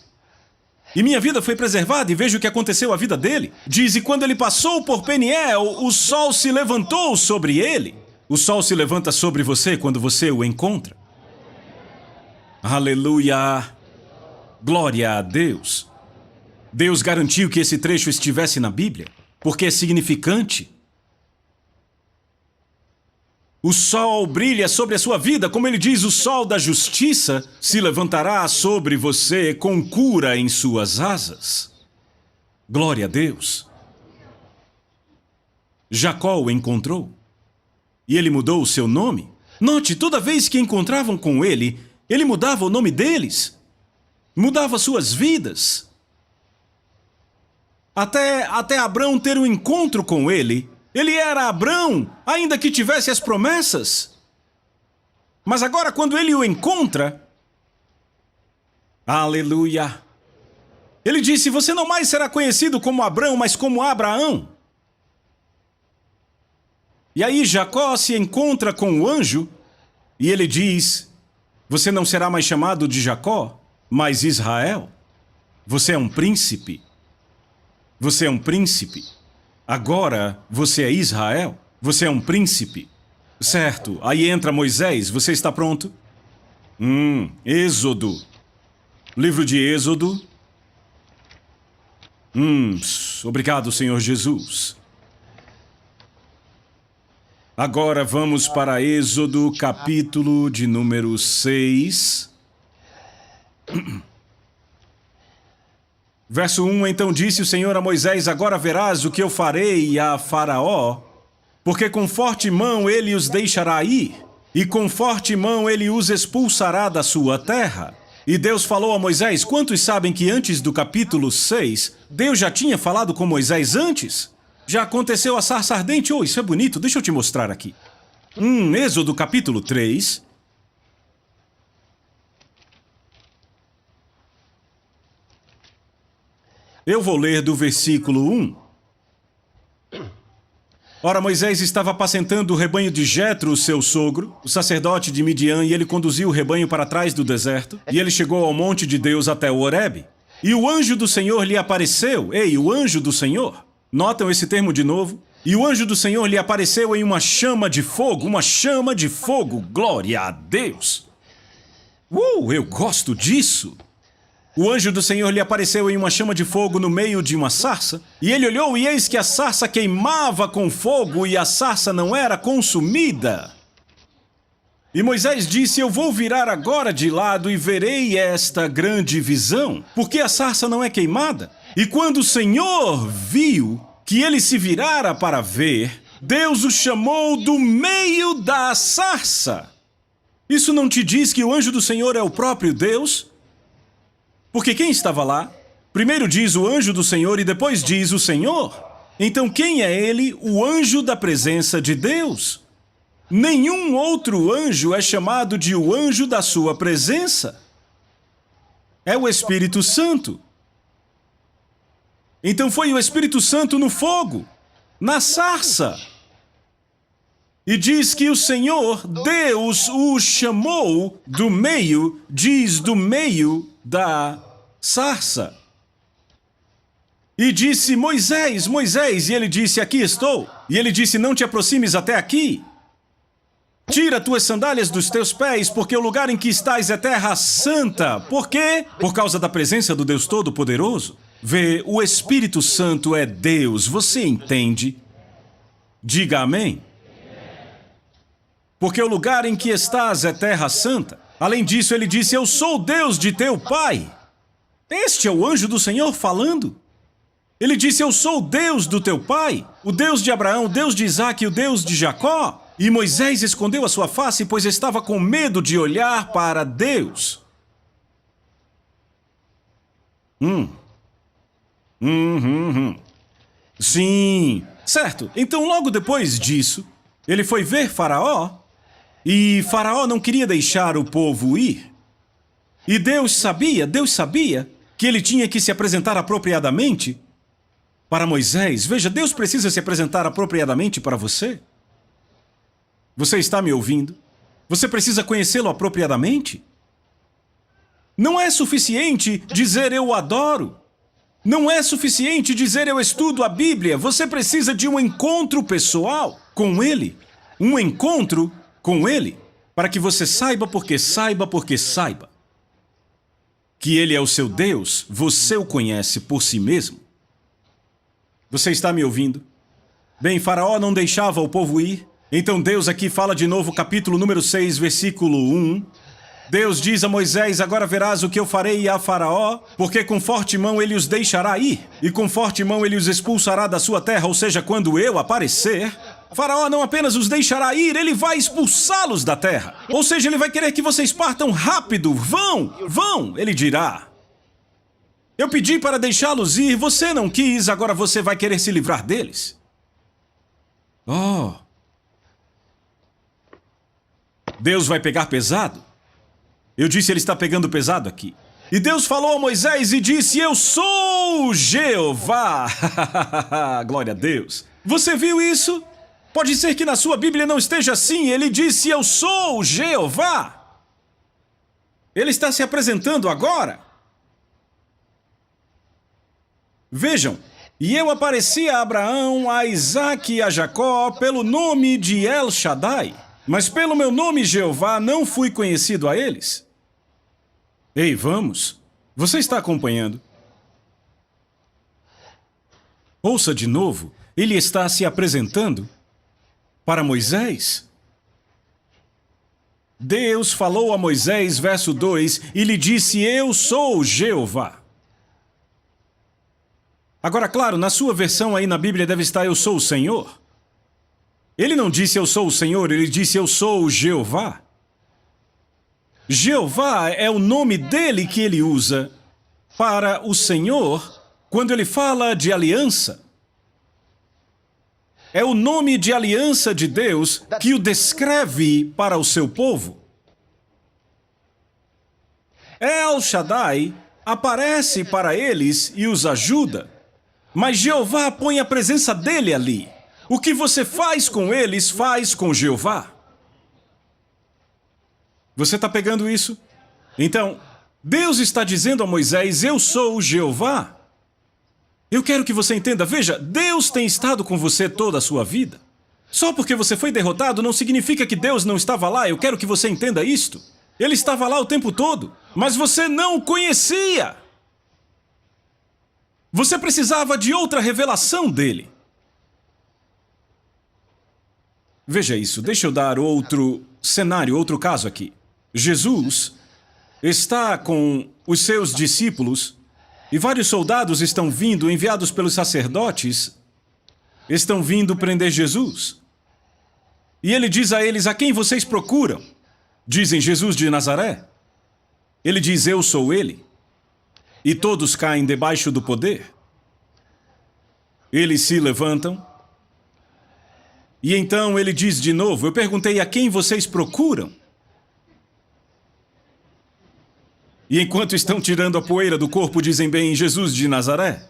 E minha vida foi preservada e veja o que aconteceu à vida dele. Diz, e quando ele passou por Peniel, o sol se levantou sobre ele. O sol se levanta sobre você quando você o encontra. Aleluia! Glória a Deus! Deus garantiu que esse trecho estivesse na Bíblia, porque é significante. O sol brilha sobre a sua vida, como ele diz, o sol da justiça se levantará sobre você com cura em suas asas. Glória a Deus. Jacó o encontrou, e ele mudou o seu nome. Note, toda vez que encontravam com ele, ele mudava o nome deles, mudava suas vidas. Até Abrão ter um encontro com ele. Ele era Abrão, ainda que tivesse as promessas. Mas agora, quando ele o encontra, aleluia, ele disse, você não mais será conhecido como Abrão, mas como Abraão. E aí Jacó se encontra com o anjo e ele diz: você não será mais chamado de Jacó, mas Israel. Você é um príncipe. Você é um príncipe. Agora você é Israel. Você é um príncipe. Certo. Aí entra Moisés. Você está pronto? Êxodo. Livro de Êxodo. Obrigado, Senhor Jesus. Agora vamos para Êxodo, capítulo de número 6. Verso 1, então disse o Senhor a Moisés: agora verás o que eu farei a Faraó, porque com forte mão ele os deixará ir, e com forte mão ele os expulsará da sua terra. E Deus falou a Moisés: quantos sabem que antes do capítulo 6, Deus já tinha falado com Moisés antes? Já aconteceu a sarça ardente? Oh, isso é bonito, deixa eu te mostrar aqui. Êxodo capítulo 3. Eu vou ler do versículo 1. Ora, Moisés estava apacentando o rebanho de Jetro, seu sogro, o sacerdote de Midian, e ele conduziu o rebanho para trás do deserto, e ele chegou ao monte de Deus até o Horebe. E o anjo do Senhor lhe apareceu. Ei, o anjo do Senhor. Notam esse termo de novo? E o anjo do Senhor lhe apareceu em uma chama de fogo, glória a Deus! Eu gosto disso! O anjo do Senhor lhe apareceu em uma chama de fogo no meio de uma sarça, e ele olhou e eis que a sarça queimava com fogo e a sarça não era consumida. E Moisés disse: eu vou virar agora de lado e verei esta grande visão, porque a sarça não é queimada. E quando o Senhor viu que ele se virara para ver, Deus o chamou do meio da sarça. Isso não te diz que o anjo do Senhor é o próprio Deus? Porque quem estava lá? Primeiro diz o anjo do Senhor e depois diz o Senhor. Então quem é ele? O anjo da presença de Deus. Nenhum outro anjo é chamado de o anjo da sua presença. É o Espírito Santo. Então foi o Espírito Santo no fogo, na sarça. E diz que o Senhor, Deus, o chamou do meio, diz do meio da sarça. E disse: Moisés, Moisés, e ele disse: aqui estou. E ele disse: não te aproximes até aqui. Tira tuas sandálias dos teus pés, porque o lugar em que estás é terra santa. Por quê? Por causa da presença do Deus Todo-Poderoso. Vê, o Espírito Santo é Deus, você entende? Diga amém. Porque o lugar em que estás é terra santa. Além disso, ele disse: eu sou o Deus de teu pai. Este é o anjo do Senhor falando. Ele disse: eu sou o Deus do teu pai, o Deus de Abraão, o Deus de Isaque e o Deus de Jacó. E Moisés escondeu a sua face, pois estava com medo de olhar para Deus. Sim, certo. Então logo depois disso, ele foi ver Faraó, e Faraó não queria deixar o povo ir. E Deus sabia que ele tinha que se apresentar apropriadamente para Moisés. Veja, Deus precisa se apresentar apropriadamente para você. Você está me ouvindo? Você precisa conhecê-lo apropriadamente. Não é suficiente dizer eu o adoro. Não é suficiente dizer eu estudo a Bíblia. Você precisa de um encontro pessoal com Ele. Um encontro com Ele, para que você saiba porque saiba que Ele é o seu Deus. Você o conhece por si mesmo. Você está me ouvindo? Bem, Faraó não deixava o povo ir. Então Deus aqui fala de novo, capítulo número 6, versículo 1. Deus diz a Moisés: agora verás o que eu farei a Faraó, porque com forte mão ele os deixará ir, e com forte mão ele os expulsará da sua terra, ou seja, quando eu aparecer, Faraó não apenas os deixará ir, ele vai expulsá-los da terra. Ou seja, ele vai querer que vocês partam rápido. Vão, ele dirá. Eu pedi para deixá-los ir, você não quis, agora você vai querer se livrar deles. Deus vai pegar pesado? Eu disse, ele está pegando pesado aqui. E Deus falou a Moisés e disse: eu sou Jeová. Glória a Deus. Você viu isso? Pode ser que na sua Bíblia não esteja assim. Ele disse: eu sou Jeová. Ele está se apresentando agora. Vejam, e eu apareci a Abraão, a Isaque e a Jacó pelo nome de El Shaddai, mas pelo meu nome Jeová não fui conhecido a eles. Ei, vamos. Você está acompanhando? Ouça de novo. Ele está se apresentando para Moisés. Deus falou a Moisés, verso 2, e lhe disse: eu sou Jeová. Agora, claro, na sua versão aí na Bíblia deve estar: eu sou o Senhor. Ele não disse: eu sou o Senhor, ele disse: eu sou o Jeová. Jeová é o nome dele que ele usa para o Senhor quando ele fala de aliança. É o nome de aliança de Deus que o descreve para o seu povo. El Shaddai aparece para eles e os ajuda, mas Jeová põe a presença dele ali. O que você faz com eles, faz com Jeová. Você está pegando isso? Então, Deus está dizendo a Moisés: eu sou o Jeová. Eu quero que você entenda, veja, Deus tem estado com você toda a sua vida. Só porque você foi derrotado não significa que Deus não estava lá. Eu quero que você entenda isto. Ele estava lá o tempo todo, mas você não o conhecia. Você precisava de outra revelação dele. Veja isso, deixa eu dar outro cenário, outro caso aqui. Jesus está com os seus discípulos e vários soldados estão vindo, enviados pelos sacerdotes, estão vindo prender Jesus. E ele diz a eles: a quem vocês procuram? Dizem: Jesus de Nazaré. Ele diz: eu sou ele. E todos caem debaixo do poder. Eles se levantam. E então ele diz de novo: eu perguntei: a quem vocês procuram? E enquanto estão tirando a poeira do corpo, dizem bem: Jesus de Nazaré.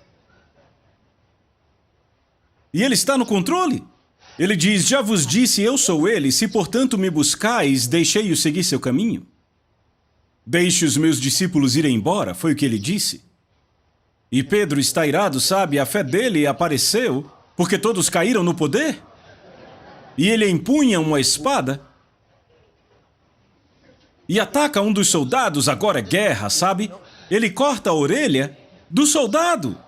E ele está no controle. Ele diz: já vos disse, eu sou ele. Se portanto me buscais, deixei-o seguir seu caminho. Deixe os meus discípulos irem embora, foi o que ele disse. E Pedro está irado, sabe? A fé dele apareceu porque todos caíram no poder. E ele empunha uma espada e ataca um dos soldados. Agora é guerra, sabe? Ele corta a orelha do soldado.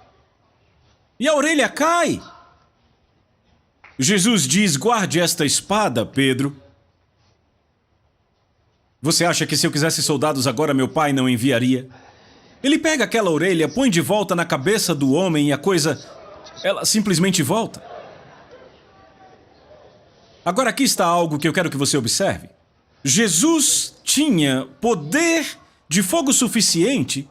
E a orelha cai. Jesus diz: guarde esta espada, Pedro. Você acha que se eu quisesse soldados agora, meu pai não enviaria? Ele pega aquela orelha, põe de volta na cabeça do homem e a coisa, ela simplesmente volta. Agora aqui está algo que eu quero que você observe. Jesus tinha poder de fogo suficiente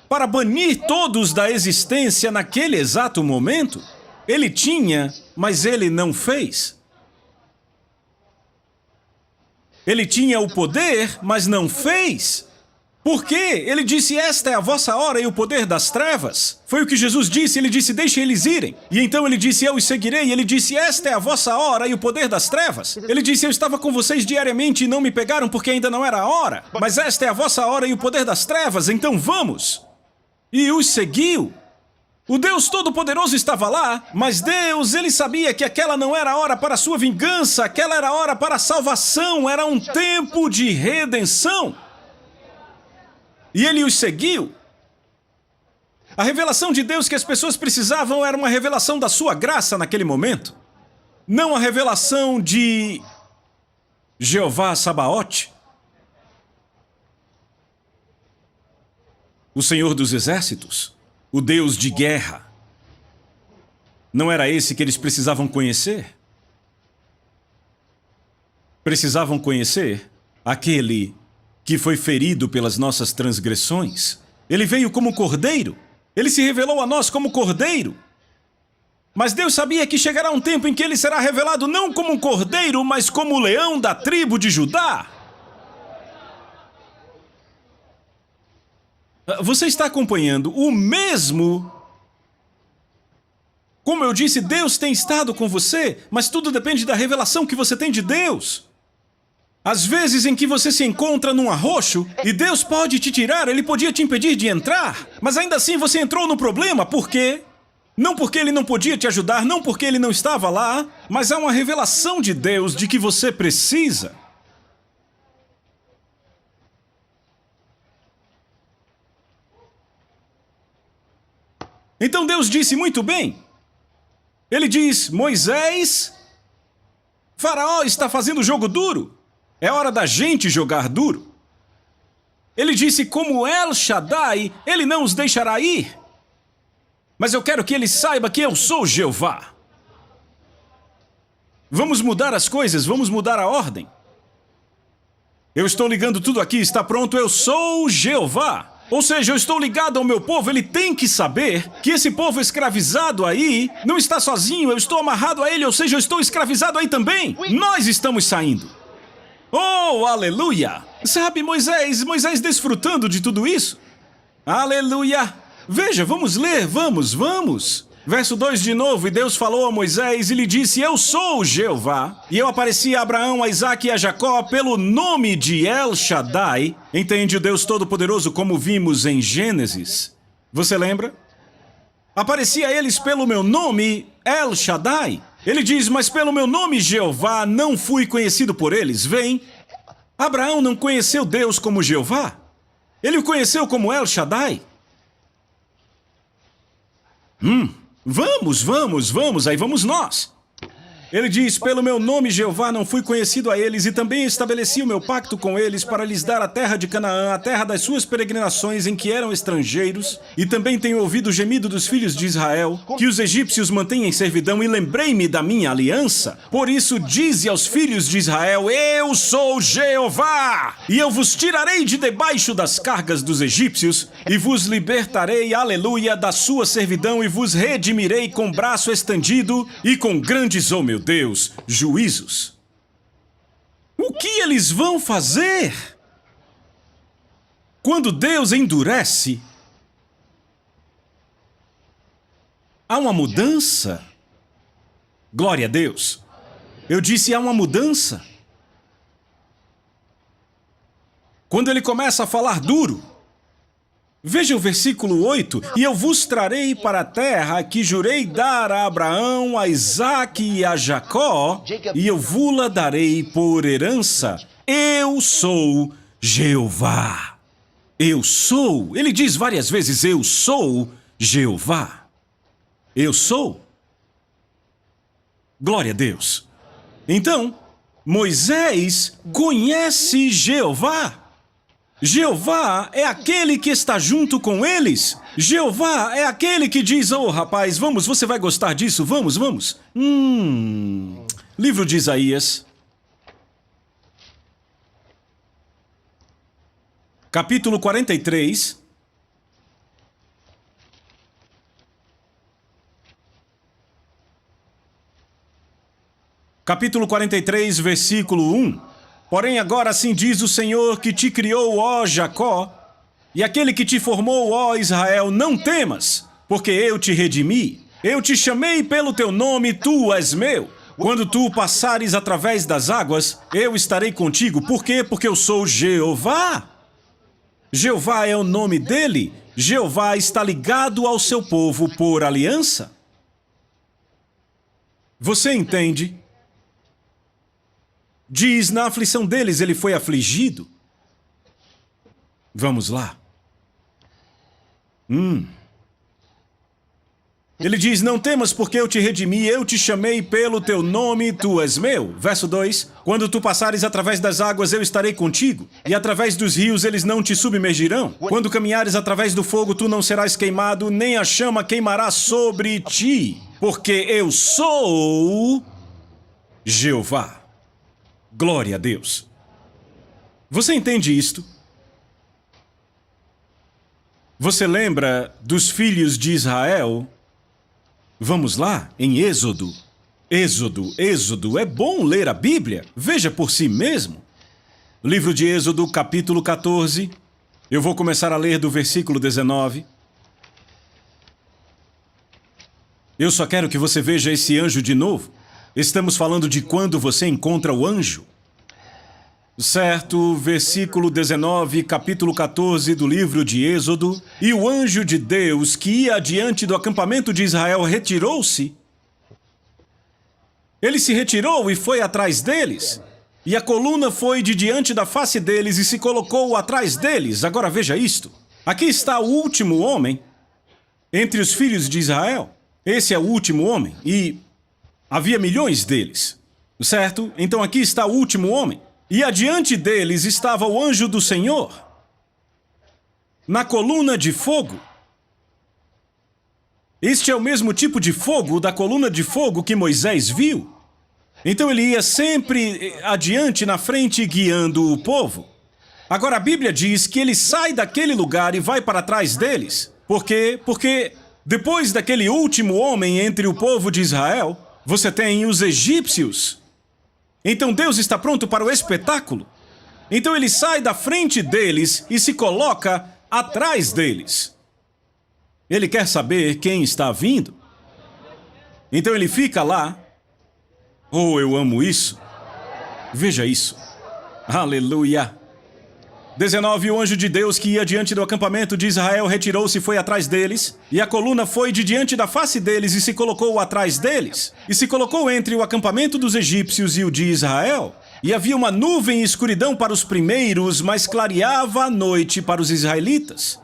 para banir todos da existência naquele exato momento. Ele tinha, mas ele não fez. Ele tinha o poder, mas não fez. Por quê? Ele disse: esta é a vossa hora e o poder das trevas. Foi o que Jesus disse. Ele disse: deixe eles irem. E então ele disse: eu os seguirei. E ele disse: esta é a vossa hora e o poder das trevas. Ele disse: eu estava com vocês diariamente e não me pegaram porque ainda não era a hora. Mas esta é a vossa hora e o poder das trevas, então vamos. E os seguiu. O Deus Todo-Poderoso estava lá, mas Deus, ele sabia que aquela não era a hora para a sua vingança, aquela era a hora para a salvação, era um tempo de redenção. E ele os seguiu. A revelação de Deus que as pessoas precisavam era uma revelação da sua graça naquele momento. Não a revelação de Jeová Sabaote, o Senhor dos Exércitos, o Deus de guerra. Não era esse que eles precisavam conhecer? Precisavam conhecer aquele que foi ferido pelas nossas transgressões. Ele veio como cordeiro. Ele se revelou a nós como cordeiro. Mas Deus sabia que chegará um tempo em que ele será revelado não como um cordeiro, mas como o leão da tribo de Judá. Você está acompanhando o mesmo Como eu disse, Deus tem estado com você, mas tudo depende da revelação que você tem de Deus. Às vezes em que você se encontra num arroxo e Deus pode te tirar, Ele podia te impedir de entrar, mas ainda assim você entrou no problema. Por quê? Não porque Ele não podia te ajudar, não porque Ele não estava lá, mas há uma revelação de Deus de que você precisa. Então Deus disse muito bem. Ele diz, Moisés, Faraó está fazendo jogo duro. É hora da gente jogar duro. Ele disse, como El Shaddai, Ele não os deixará ir. Mas eu quero que ele saiba que eu sou Jeová. Vamos mudar as coisas, vamos mudar a ordem. Eu estou ligando tudo aqui, está pronto, eu sou Jeová. Ou seja, eu estou ligado ao meu povo, ele tem que saber que esse povo escravizado aí não está sozinho, eu estou amarrado a ele, ou seja, eu estou escravizado aí também. Nós estamos saindo. Oh, aleluia! Sabe, Moisés desfrutando de tudo isso? Aleluia! Veja, vamos ler, vamos. Verso 2 de novo, e Deus falou a Moisés e lhe disse, eu sou Jeová. E eu apareci a Abraão, a Isaque e a Jacó pelo nome de El Shaddai. Entende o Deus Todo-Poderoso como vimos em Gênesis? Você lembra? Apareci a eles pelo meu nome, El Shaddai. Ele diz, mas pelo meu nome Jeová não fui conhecido por eles. Vem, Abraão não conheceu Deus como Jeová. Ele o conheceu como El Shaddai. Vamos, aí vamos nós. Ele diz, pelo meu nome Jeová não fui conhecido a eles e também estabeleci o meu pacto com eles para lhes dar a terra de Canaã, a terra das suas peregrinações em que eram estrangeiros. E também tenho ouvido o gemido dos filhos de Israel, que os egípcios mantêm em servidão e lembrei-me da minha aliança. Por isso dize aos filhos de Israel, eu sou Jeová! E eu vos tirarei de debaixo das cargas dos egípcios e vos libertarei, aleluia, da sua servidão e vos redimirei com braço estendido e com grandes, oh meu Deus, juízos. O que eles vão fazer? Quando Deus endurece, há uma mudança. Glória a Deus. Eu disse, há uma mudança. Quando ele começa a falar duro, veja o versículo 8. E eu vos trarei para a terra que jurei dar a Abraão, a Isaque e a Jacó, e eu vou-la darei por herança. Eu sou Jeová. Eu sou. Ele diz várias vezes, eu sou Jeová. Eu sou. Glória a Deus. Então, Moisés conhece Jeová. Jeová é aquele que está junto com eles. Jeová é aquele que diz, oh rapaz, vamos, você vai gostar disso, vamos. Livro de Isaías. Capítulo 43. Capítulo 43, versículo 1. Porém agora assim diz o Senhor que te criou, ó Jacó, e aquele que te formou, ó Israel, não temas, porque eu te redimi. Eu te chamei pelo teu nome, tu és meu. Quando tu passares através das águas, eu estarei contigo. Por quê? Porque eu sou Jeová. Jeová é o nome dele. Jeová está ligado ao seu povo por aliança. Você entende? Diz, na aflição deles ele foi afligido. Vamos lá. Ele diz, não temas porque eu te redimi, eu te chamei pelo teu nome, tu és meu. Verso 2, quando tu passares através das águas, eu estarei contigo, e através dos rios eles não te submergirão. Quando caminhares através do fogo, tu não serás queimado, nem a chama queimará sobre ti, porque eu sou Jeová. Glória a Deus. Você entende isto? Você lembra dos filhos de Israel? Vamos lá, em Êxodo. Êxodo. É bom ler a Bíblia. Veja por si mesmo. Livro de Êxodo, capítulo 14. Eu vou começar a ler do versículo 19. Eu só quero que você veja esse anjo de novo. Estamos falando de quando você encontra o anjo. Certo, versículo 19, capítulo 14 do livro de Êxodo. E o anjo de Deus que ia adiante do acampamento de Israel retirou-se. Ele se retirou e foi atrás deles. E a coluna foi de diante da face deles e se colocou atrás deles. Agora veja isto. Aqui está o último homem entre os filhos de Israel. Esse é o último homem e havia milhões deles. Certo? Então aqui está o último homem. E adiante deles estava o anjo do Senhor, na coluna de fogo. Este é o mesmo tipo de fogo da coluna de fogo que Moisés viu. Então ele ia sempre adiante na frente guiando o povo. Agora a Bíblia diz que ele sai daquele lugar e vai para trás deles. Por quê? Porque depois daquele último homem entre o povo de Israel, você tem os egípcios. Então Deus está pronto para o espetáculo. Então ele sai da frente deles e se coloca atrás deles. Ele quer saber quem está vindo. Então ele fica lá. Oh, eu amo isso. Veja isso. Aleluia. 19, o anjo de Deus que ia diante do acampamento de Israel retirou-se e foi atrás deles, e a coluna foi de diante da face deles e se colocou atrás deles, e se colocou entre o acampamento dos egípcios e o de Israel. E havia uma nuvem e escuridão para os primeiros, mas clareava a noite para os israelitas,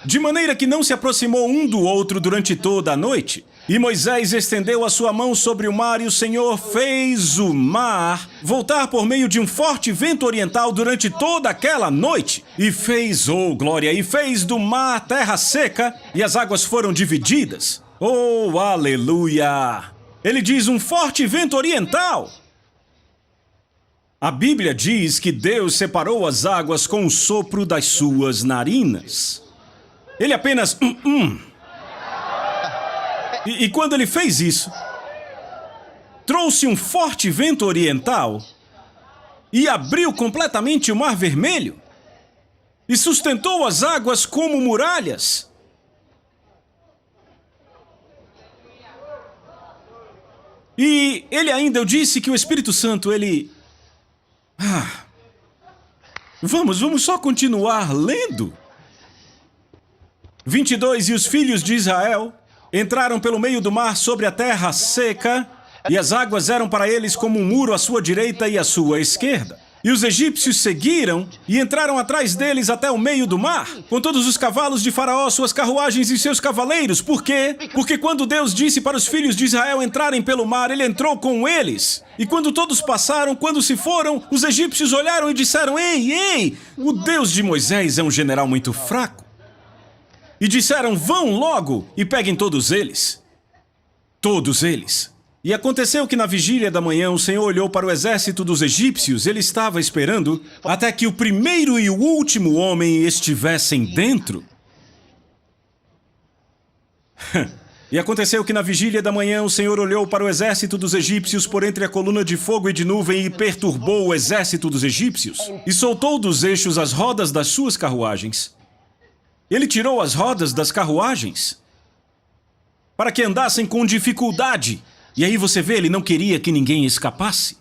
de maneira que não se aproximou um do outro durante toda a noite. E Moisés estendeu a sua mão sobre o mar, e o Senhor fez o mar voltar por meio de um forte vento oriental durante toda aquela noite. E fez, oh glória, e fez do mar terra seca, e as águas foram divididas. Oh, aleluia! Ele diz um forte vento oriental. A Bíblia diz que Deus separou as águas com o sopro das suas narinas. Ele apenas... E quando ele fez isso, trouxe um forte vento oriental e abriu completamente o Mar Vermelho e sustentou as águas como muralhas. E ele ainda, eu disse que o Espírito Santo, ele... Vamos só continuar lendo. 22, e os filhos de Israel entraram pelo meio do mar sobre a terra seca, e as águas eram para eles como um muro à sua direita e à sua esquerda. E os egípcios seguiram e entraram atrás deles até o meio do mar, com todos os cavalos de Faraó, suas carruagens e seus cavaleiros. Por quê? Porque quando Deus disse para os filhos de Israel entrarem pelo mar, ele entrou com eles. E quando todos passaram, quando se foram, os egípcios olharam e disseram: Ei, o Deus de Moisés é um general muito fraco. E disseram: vão logo e peguem todos eles. Todos eles. E aconteceu que na vigília da manhã o Senhor olhou para o exército dos egípcios. Ele estava esperando até que o primeiro e o último homem estivessem dentro. E aconteceu que na vigília da manhã o Senhor olhou para o exército dos egípcios por entre a coluna de fogo e de nuvem e perturbou o exército dos egípcios. E soltou dos eixos as rodas das suas carruagens. Ele tirou as rodas das carruagens para que andassem com dificuldade. E aí você vê, ele não queria que ninguém escapasse.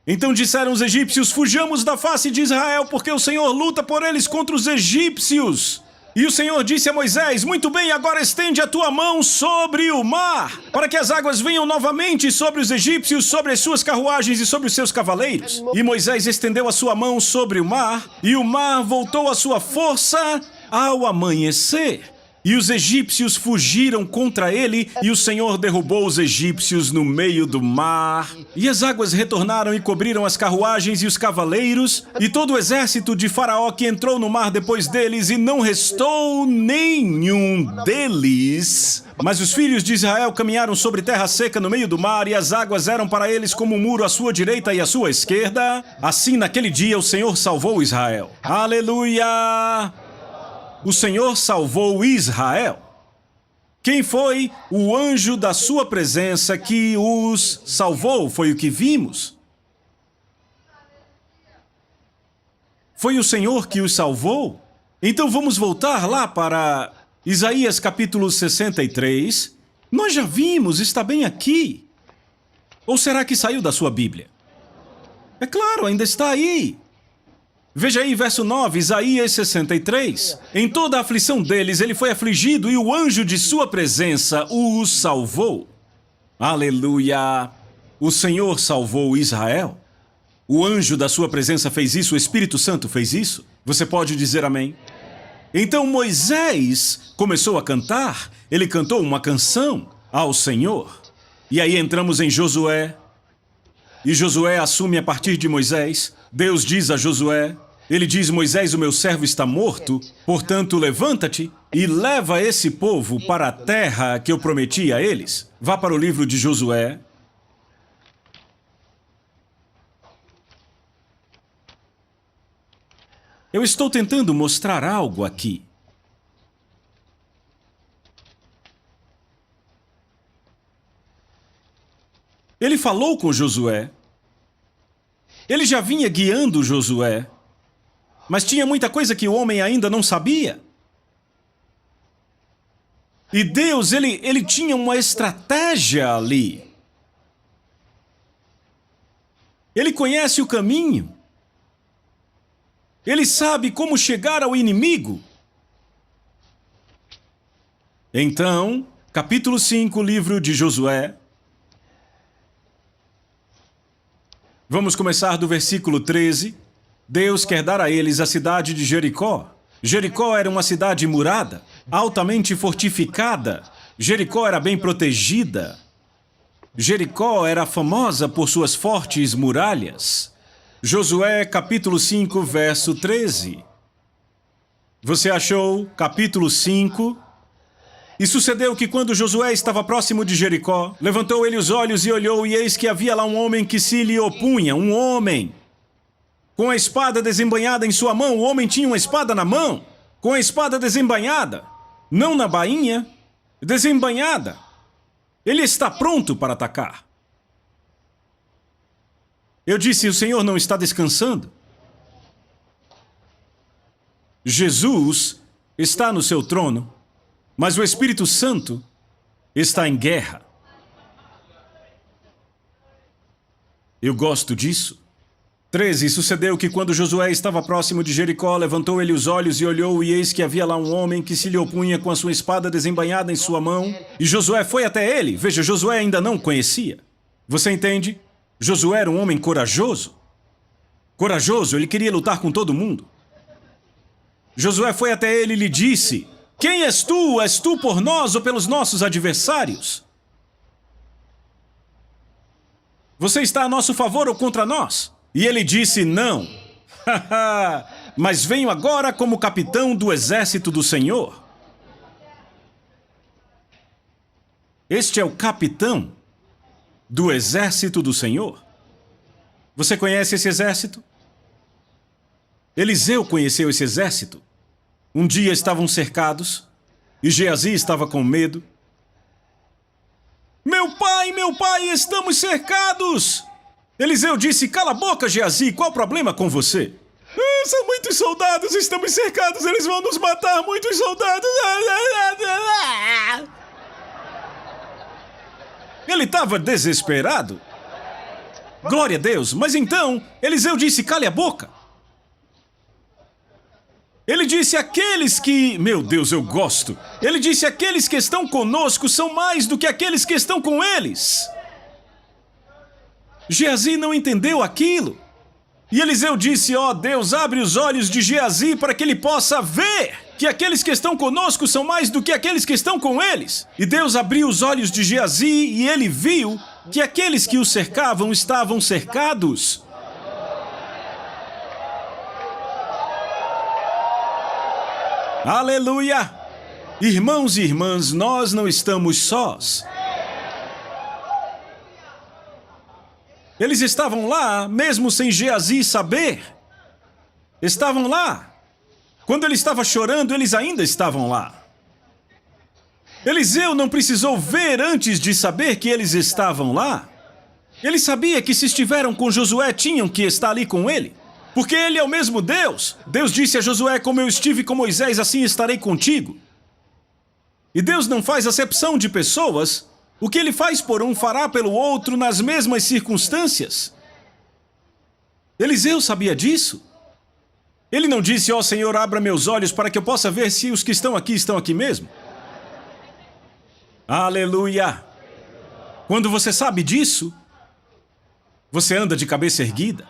Então disseram os egípcios: fujamos da face de Israel, porque o Senhor luta por eles contra os egípcios. E o Senhor disse a Moisés: muito bem, agora estende a tua mão sobre o mar, para que as águas venham novamente sobre os egípcios, sobre as suas carruagens e sobre os seus cavaleiros. E Moisés estendeu a sua mão sobre o mar, e o mar voltou à sua força ao amanhecer. E os egípcios fugiram contra ele, e o Senhor derrubou os egípcios no meio do mar. E as águas retornaram e cobriram as carruagens e os cavaleiros, e todo o exército de Faraó que entrou no mar depois deles, e não restou nenhum deles. Mas os filhos de Israel caminharam sobre terra seca no meio do mar, e as águas eram para eles como um muro à sua direita e à sua esquerda. Assim, naquele dia, o Senhor salvou Israel. Aleluia! O Senhor salvou Israel. Quem foi o anjo da sua presença que os salvou? Foi o que vimos. Foi o Senhor que os salvou. Então vamos voltar lá para Isaías capítulo 63. Nós já vimos, está bem aqui. Ou será que saiu da sua Bíblia? É claro, ainda está aí. Veja aí, verso 9, Isaías 63. Em toda a aflição deles, ele foi afligido e o anjo de sua presença o salvou. Aleluia! O Senhor salvou Israel. O anjo da sua presença fez isso, o Espírito Santo fez isso. Você pode dizer amém? Então Moisés começou a cantar. Ele cantou uma canção ao Senhor. E aí entramos em Josué. E Josué assume a partir de Moisés. Deus diz a Josué, ele diz: Moisés, o meu servo está morto, portanto levanta-te e leva esse povo para a terra que eu prometi a eles. Vá para o livro de Josué. Eu estou tentando mostrar algo aqui. Ele falou com Josué. Ele já vinha guiando Josué. Mas tinha muita coisa que o homem ainda não sabia. E Deus, ele tinha uma estratégia ali. Ele conhece o caminho. Ele sabe como chegar ao inimigo. Então, capítulo 5, livro de Josué. Vamos começar do versículo 13. Deus quer dar a eles a cidade de Jericó. Jericó era uma cidade murada, altamente fortificada. Jericó era bem protegida. Jericó era famosa por suas fortes muralhas. Josué, capítulo 5, verso 13. Você achou? Capítulo 5. E sucedeu que quando Josué estava próximo de Jericó, levantou ele os olhos e olhou, e eis que havia lá um homem que se lhe opunha, um homem. Com a espada desembainhada em sua mão, o homem tinha uma espada na mão, com a espada desembainhada, não na bainha, desembainhada. Ele está pronto para atacar. Eu disse: o Senhor não está descansando. Jesus está no seu trono, mas o Espírito Santo está em guerra. Eu gosto disso. 13. Sucedeu que quando Josué estava próximo de Jericó, levantou ele os olhos e olhou, e eis que havia lá um homem que se lhe opunha com a sua espada desembainhada em sua mão. E Josué foi até ele. Veja, Josué ainda não conhecia. Você entende? Josué era um homem corajoso. Corajoso, ele queria lutar com todo mundo. Josué foi até ele e lhe disse: quem és tu? És tu por nós ou pelos nossos adversários? Você está a nosso favor ou contra nós? E ele disse: não. Mas venho agora como capitão do exército do Senhor. Este é o capitão do exército do Senhor. Você conhece esse exército? Eliseu conheceu esse exército. Um dia estavam cercados e Geazi estava com medo. Meu pai, estamos cercados! Eliseu disse: cala a boca, Geazi, qual o problema com você? São muitos soldados, estamos cercados, eles vão nos matar, muitos soldados. Ele estava desesperado. Glória a Deus, mas então Eliseu disse: cale a boca. Ele disse: aqueles que... Meu Deus, eu gosto. Ele disse: aqueles que estão conosco são mais do que aqueles que estão com eles. Geazi não entendeu aquilo. E Eliseu disse: ó Deus, abre os olhos de Geazi para que ele possa ver que aqueles que estão conosco são mais do que aqueles que estão com eles. E Deus abriu os olhos de Geazi e ele viu que aqueles que o cercavam estavam cercados. Aleluia! Irmãos e irmãs, nós não estamos sós. Eles estavam lá, mesmo sem Geazi saber. Estavam lá. Quando ele estava chorando, eles ainda estavam lá. Eliseu não precisou ver antes de saber que eles estavam lá. Ele sabia que se estiveram com Josué, tinham que estar ali com ele. Porque ele é o mesmo Deus. Deus disse a Josué: como eu estive com Moisés, assim estarei contigo. E Deus não faz acepção de pessoas. O que Ele faz por um, fará pelo outro nas mesmas circunstâncias. Eliseu sabia disso. Ele não disse, ó Senhor, abra meus olhos para que eu possa ver se os que estão aqui mesmo. Aleluia! Quando você sabe disso, você anda de cabeça erguida.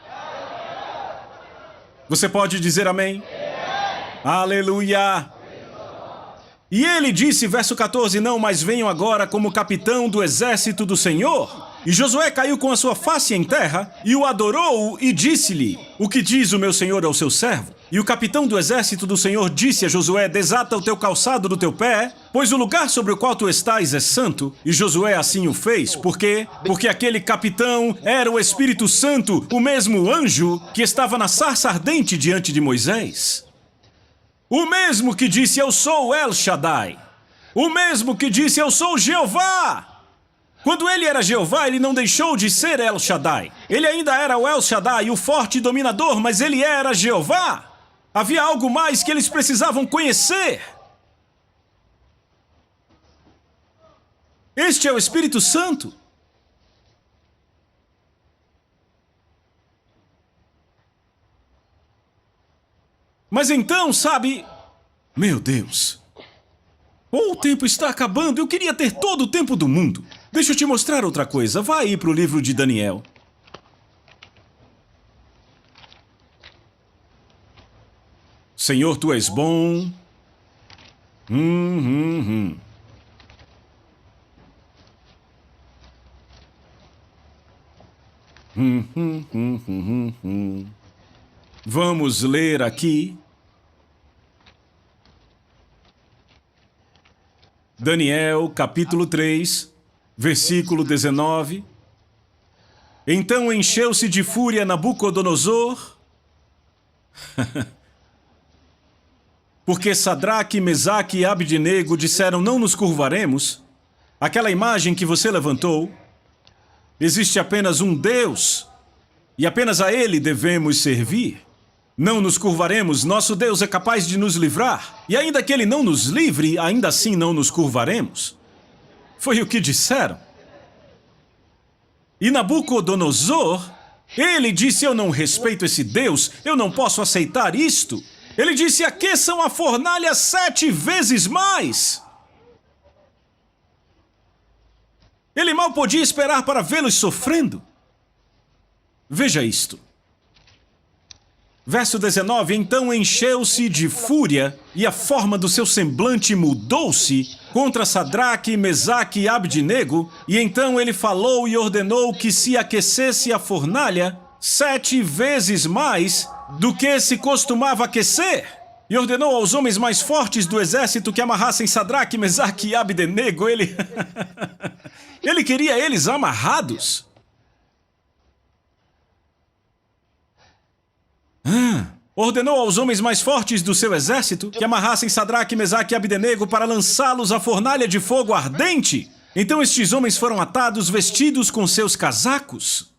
Você pode dizer amém? Aleluia! E ele disse, verso 14, não, mas venham agora como capitão do exército do Senhor. E Josué caiu com a sua face em terra, e o adorou e disse-lhe, o que diz o meu senhor ao seu servo? E o capitão do exército do Senhor disse a Josué, desata o teu calçado do teu pé, pois o lugar sobre o qual tu estás é santo. E Josué assim o fez. Por quê? Porque aquele capitão era o Espírito Santo, o mesmo anjo que estava na sarça ardente diante de Moisés. O mesmo que disse, eu sou El Shaddai. O mesmo que disse, eu sou Jeová. Quando ele era Jeová, ele não deixou de ser El Shaddai. Ele ainda era o El Shaddai, o forte dominador, mas ele era Jeová. Havia algo mais que eles precisavam conhecer. Este é o Espírito Santo. Mas então, sabe... Meu Deus. O tempo está acabando. Eu queria ter todo o tempo do mundo. Deixa eu te mostrar outra coisa. Vá aí para o livro de Daniel. Senhor, tu és bom. Vamos ler aqui. Daniel, capítulo 3, versículo 19. Então encheu-se de fúria Nabucodonosor, porque Sadraque, Mesaque e Abdenego disseram, não nos curvaremos. Aquela imagem que você levantou, existe apenas um Deus, e apenas a Ele devemos servir. Não nos curvaremos, nosso Deus é capaz de nos livrar. E ainda que Ele não nos livre, ainda assim não nos curvaremos. Foi o que disseram. E Nabucodonosor, ele disse, eu não respeito esse Deus, eu não posso aceitar isto. Ele disse, aqueçam a fornalha 7 vezes mais. Ele mal podia esperar para vê-los sofrendo. Veja isto. Verso 19, então encheu-se de fúria e a forma do seu semblante mudou-se contra Sadraque, Mesaque e Abdenego, e então ele falou e ordenou que se aquecesse a fornalha 7 vezes mais do que se costumava aquecer. E ordenou aos homens mais fortes do exército que amarrassem Sadraque, Mesaque e Abdenego. Ele queria eles amarrados. Ordenou aos homens mais fortes do seu exército que amarrassem Sadraque, Mesaque e Abdenego para lançá-los à fornalha de fogo ardente. Então estes homens foram atados, vestidos com seus casacos.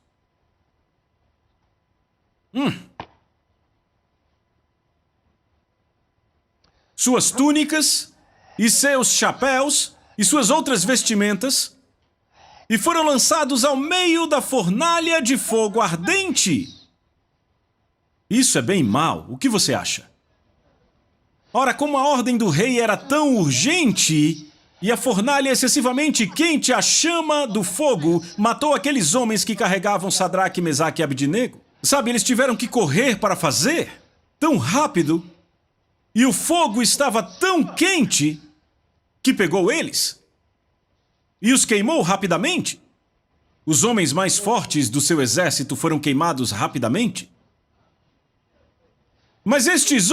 Suas túnicas e seus chapéus e suas outras vestimentas, e foram lançados ao meio da fornalha de fogo ardente. Isso é bem mau. O que você acha? Ora, como a ordem do rei era tão urgente e a fornalha excessivamente quente, a chama do fogo matou aqueles homens que carregavam Sadraque, Mesaque e Abdenego. Sabe, eles tiveram que correr para fazer tão rápido e o fogo estava tão quente que pegou eles e os queimou rapidamente. Os homens mais fortes do seu exército foram queimados rapidamente. Mas estes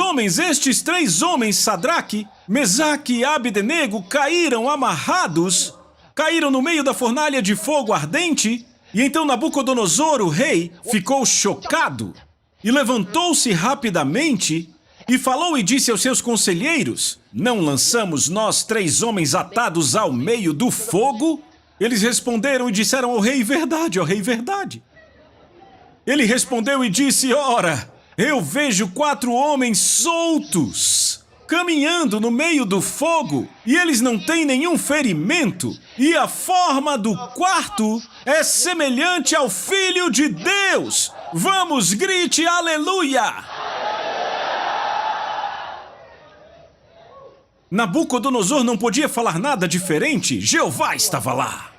3 homens, Sadraque, Mesaque e Abdenego, caíram amarrados, caíram no meio da fornalha de fogo ardente, e então Nabucodonosor, o rei, ficou chocado, e levantou-se rapidamente, e falou e disse aos seus conselheiros, não lançamos nós 3 homens atados ao meio do fogo? Eles responderam e disseram ao rei, verdade, ó rei, verdade. Ele respondeu e disse, ora... eu vejo 4 homens soltos caminhando no meio do fogo e eles não têm nenhum ferimento. E a forma do quarto é semelhante ao Filho de Deus. Vamos, grite aleluia! Nabucodonosor não podia falar nada diferente. Jeová estava lá.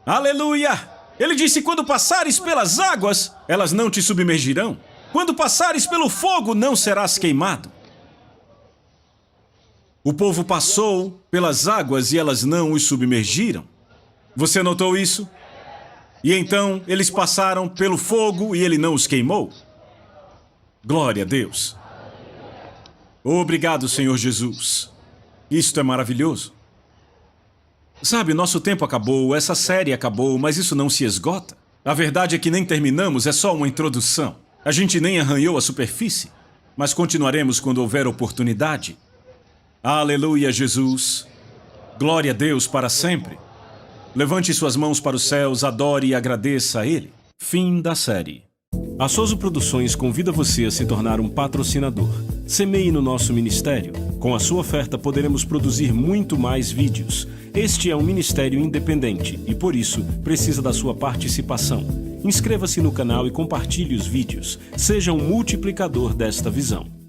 Aleluia! Ele disse, quando passares pelas águas, elas não te submergirão. Quando passares pelo fogo, não serás queimado. O povo passou pelas águas e elas não os submergiram. Você notou isso? E então eles passaram pelo fogo e ele não os queimou. Glória a Deus. Obrigado, Senhor Jesus. Isto é maravilhoso. Sabe, nosso tempo acabou, essa série acabou, mas isso não se esgota. A verdade é que nem terminamos, é só uma introdução. A gente nem arranhou a superfície, mas continuaremos quando houver oportunidade. Aleluia, Jesus. Glória a Deus para sempre. Levante suas mãos para os céus, adore e agradeça a Ele. Fim da série. A Soso Produções convida você a se tornar um patrocinador. Semeie no nosso ministério. Com a sua oferta poderemos produzir muito mais vídeos. Este é um ministério independente e, por isso, precisa da sua participação. Inscreva-se no canal e compartilhe os vídeos. Seja um multiplicador desta visão.